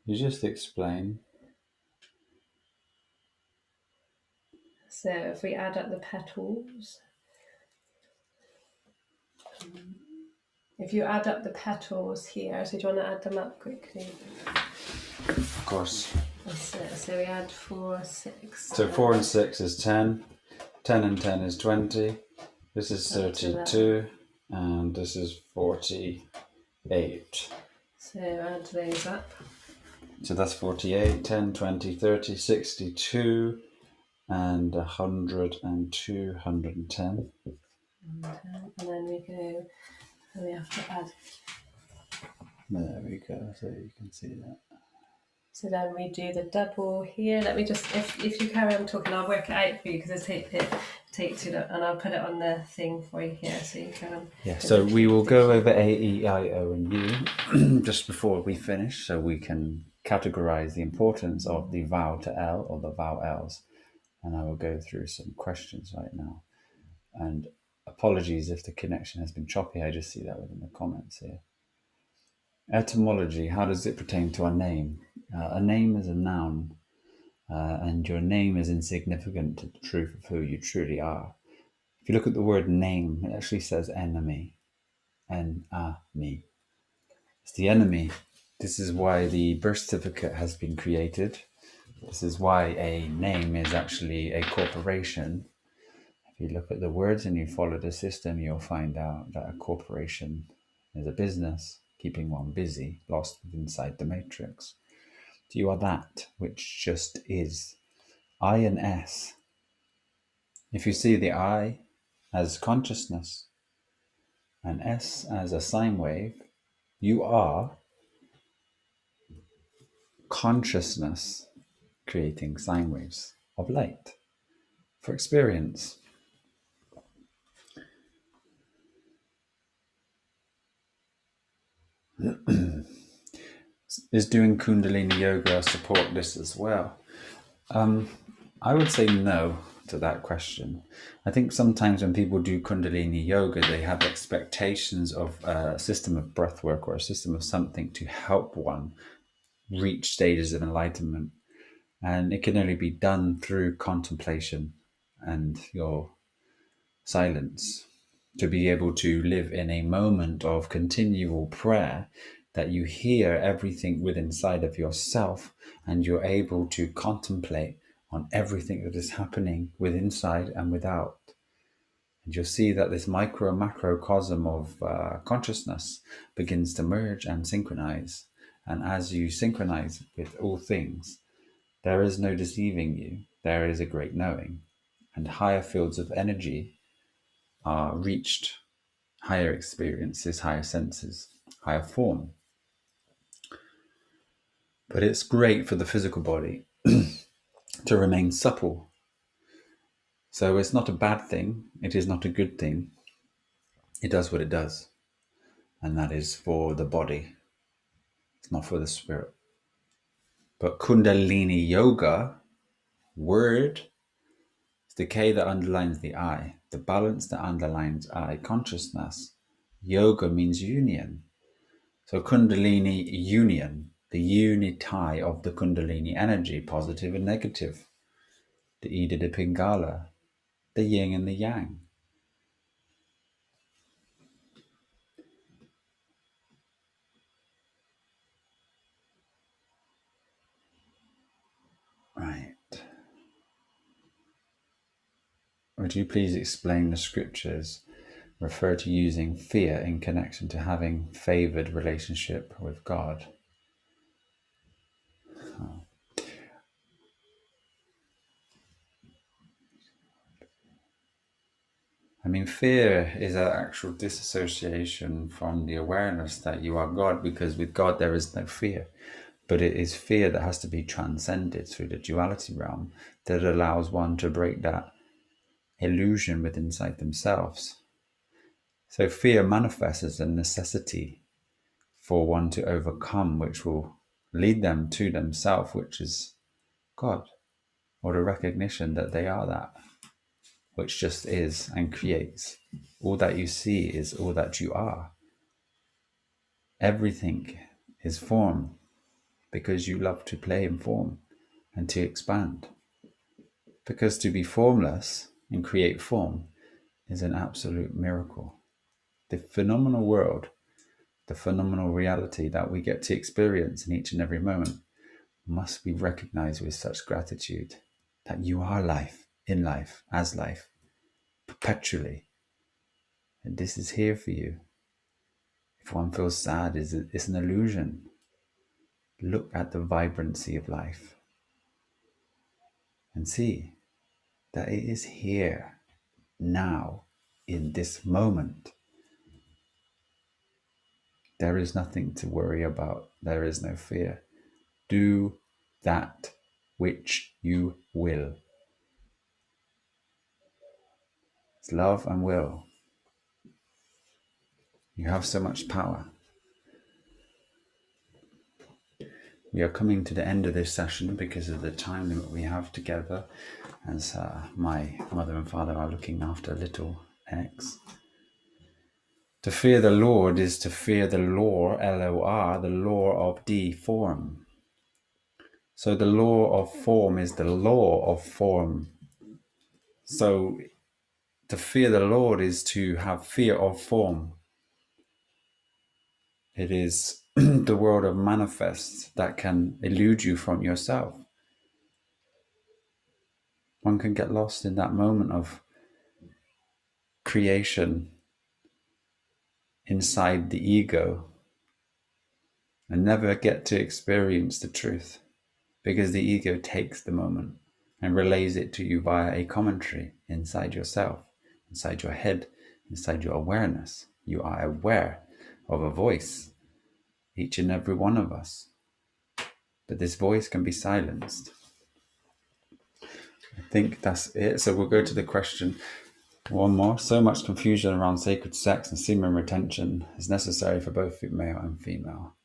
You just explain. So if we add up the petals, if you add up the petals here, so do you want to add them up quickly? Of course. So we add 4, 6. So 4 and 6 is 10. 10 and 10 is 20. This is 32. And this is 48. So add those up. So that's 48, 10, 20, 30, 62, and 100 and 210. And then we go, and we have to add. There we go, so you can see that. So then we do the double here. Let me just, if you carry on talking, I'll work it out for you because it takes you, and I'll put it on the thing for you here so you can. Yeah, so we will go over A, E, I, O, and U just before we finish so we can categorize the importance of the vowel to L or the vowel L's. And I will go through some questions right now. And apologies if the connection has been choppy, I just see that within the comments here. Etymology, how does it pertain to a name? A name is a noun, and your name is insignificant to the truth of who you truly are. If you look at the word name, it actually says enemy. N-A-me. It's the enemy. This is why the birth certificate has been created. This is why a name is actually a corporation. If you look at the words and you follow the system, you'll find out that a corporation is a business, keeping one busy, lost inside the matrix. So you are that which just is. I and S. If you see the I as consciousness and S as a sine wave, you are consciousness creating sine waves of light for experience. Is doing Kundalini yoga support this as well? I would say no to that question. I think sometimes when people do Kundalini yoga, they have expectations of a system of breath work or a system of something to help one reach stages of enlightenment. And it can only be done through contemplation and your silence, to be able to live in a moment of continual prayer, that you hear everything within inside of yourself and you're able to contemplate on everything that is happening within inside and without. And you'll see that this micro macrocosm of consciousness begins to merge and synchronize. And as you synchronize with all things, there is no deceiving you. There is a great knowing. And higher fields of energy are reached, higher experiences, higher senses, higher form. But it's great for the physical body to remain supple. So it's not a bad thing. It is not a good thing. It does what it does. And that is for the body. It's not for the spirit. But Kundalini yoga, word, is the K that underlines the I, the balance that underlines I, consciousness. Yoga means union. So Kundalini union, the unity of the Kundalini energy, positive and negative, the Ida de Pingala, the yin and the yang. Right. Would you please explain the scriptures refer to using fear in connection to having favored relationship with God? I mean, fear is an actual disassociation from the awareness that you are God, because with God there is no fear. But it is fear that has to be transcended through the duality realm that allows one to break that illusion within inside themselves. So fear manifests as a necessity for one to overcome, which will lead them to themselves, which is God, or the recognition that they are that, which just is and creates. All that you see is all that you are. Everything is form, because you love to play in form and to expand. Because to be formless and create form is an absolute miracle. The phenomenal world, the phenomenal reality that we get to experience in each and every moment must be recognized with such gratitude that you are life, in life, as life, perpetually. And this is here for you. If one feels sad, it's an illusion. Look at the vibrancy of life and see that it is here, now, in this moment. There is nothing to worry about. There is no fear. Do that which you will. It's love and will. You have so much power. We are coming to the end of this session because of the time limit we have together, as my mother and father are looking after little X. To fear the Lord is to fear the law, L-O-R, the law of D, form. So the law of form is the law of form. So to fear the Lord is to have fear of form. It is the world of manifests that can elude you from yourself. One can get lost in that moment of creation inside the ego and never get to experience the truth, because the ego takes the moment and relays it to you via a commentary inside yourself, inside your head, inside your awareness. You are aware of a voice, each and every one of us. But this voice can be silenced. I think that's it. So we'll go to the question. One more. So much confusion around sacred sex and semen retention is necessary for both male and female.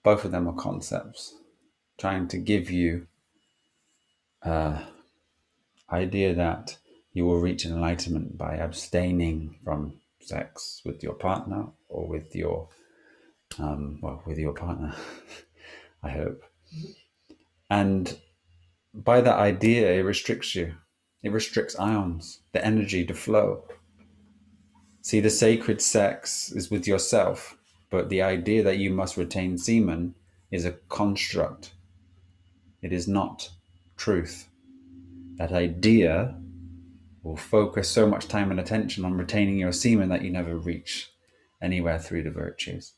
Both of them are concepts trying to give you idea that you will reach enlightenment by abstaining from sex with your partner or with your with your partner. I hope. And by that idea, it restricts you. It restricts ions, the energy to flow. See, the sacred sex is with yourself, but the idea that you must retain semen is a construct. It is not truth. That idea will focus so much time and attention on retaining your semen that you never reach anywhere through the virtues.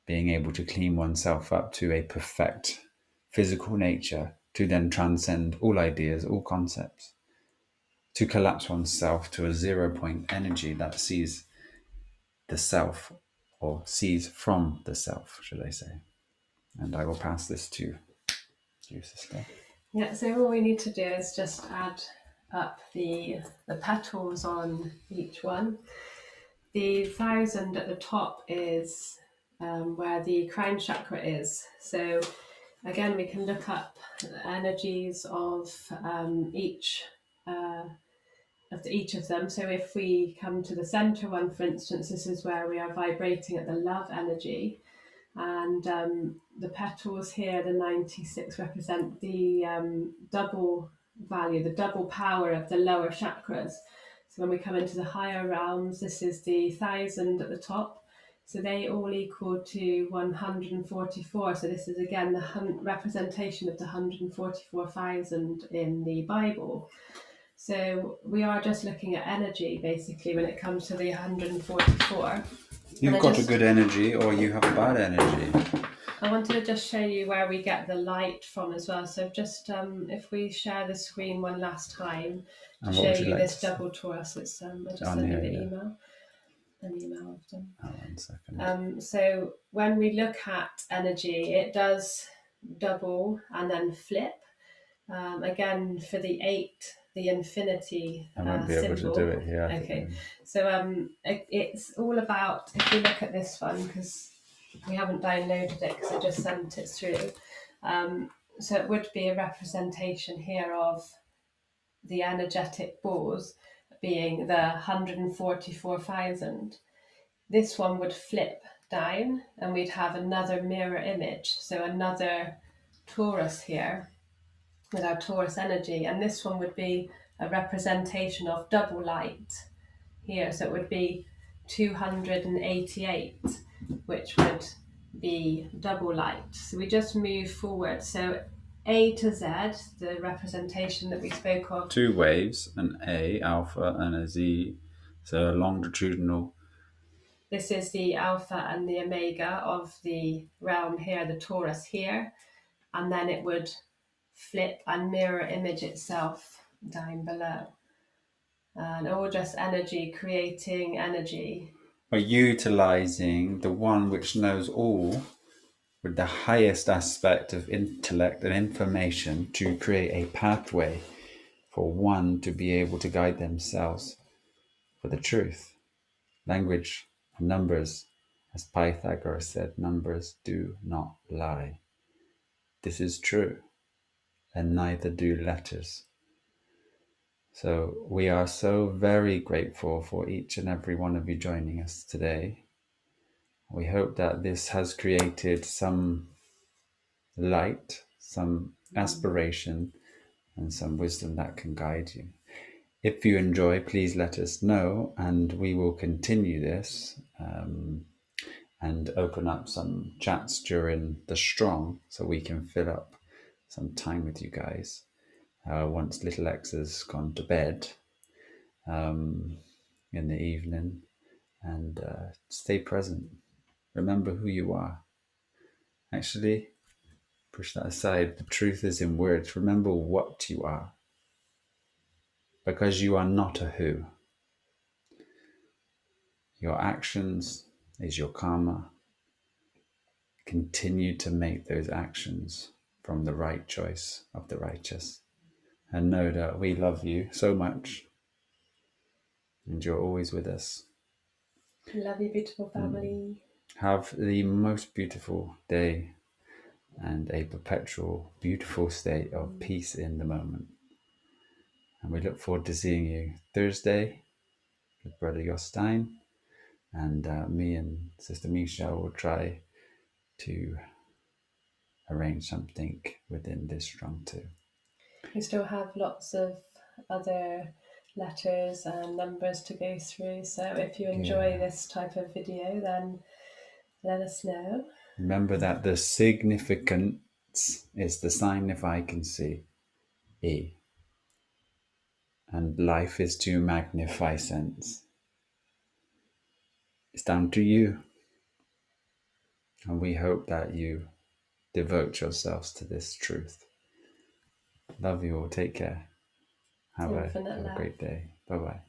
Being able to clean oneself up to a perfect physical nature, to then transcend all ideas, all concepts, to collapse oneself to a 0 point energy that sees the self, or sees from the self, should I say. And I will pass this to you, sister. Yeah, so all we need to do is just add up the petals on each one. The 1,000 at the top is where the crown chakra is. So again, we can look up the energies of each of them. So if we come to the center one, for instance, this is where we are vibrating at the love energy. And the petals here, the 96, represent the double value, the double power of the lower chakras. So when we come into the higher realms, this is the 1,000 at the top. So they all equal to 144. So this is again the representation of the 144,000 in the Bible. So we are just looking at energy basically when it comes to the 144. You've got a good energy or you have a bad energy. I wanted to just show you where we get the light from as well. So just if we share the screen one last time to show you this double torus. It's I just sent you the email. An email of them. Oh, 1 second. So when we look at energy, it does double and then flip. Again, for the 8, the infinity I won't be able to do it here. Okay, so it's all about, if you look at this one, because we haven't downloaded it because I just sent it through. So it would be a representation here of the energetic balls being the 144,000. This one would flip down and we'd have another mirror image, so another torus here with our torus energy, and this one would be a representation of double light here, so it would be 288, which would be double light. So we just move forward. So A to Z, the representation that we spoke of. 2 waves, an A, alpha, and a Z, so a longitudinal. This is the alpha and the omega of the realm here, the torus here, and then it would flip and mirror image itself down below. And all just energy, creating energy. Or utilizing the one which knows all with the highest aspect of intellect and information to create a pathway for one to be able to guide themselves for the truth. Language and numbers, as Pythagoras said, numbers do not lie. This is true, and neither do letters. So we are so very grateful for each and every one of you joining us today. We hope that this has created some light, some aspiration, and some wisdom that can guide you. If you enjoy, please let us know, and we will continue this and open up some chats during the strong so we can fill up some time with you guys once little X has gone to bed. in the evening, and stay present. Remember who you are. Actually, push that aside. The truth is in words. Remember what you are, because you are not a who. Your actions is your karma. Continue to make those actions from the right choice of the righteous. And know that we love you so much and you're always with us. Love you, beautiful family. Have the most beautiful day and a perpetual beautiful state of peace in the moment. And we look forward to seeing you Thursday with Brother Jostein. And me and Sister Misha will try to arrange something within this strong too. We still have lots of other letters and numbers to go through. So if you enjoy this type of video, then let us know. Remember that the significance is the sign, if I can see, E. And life is to magnificence. It's down to you. And we hope that you devote yourselves to this truth. Love you all. Take care. Have a Infinite love. great day. Bye-bye.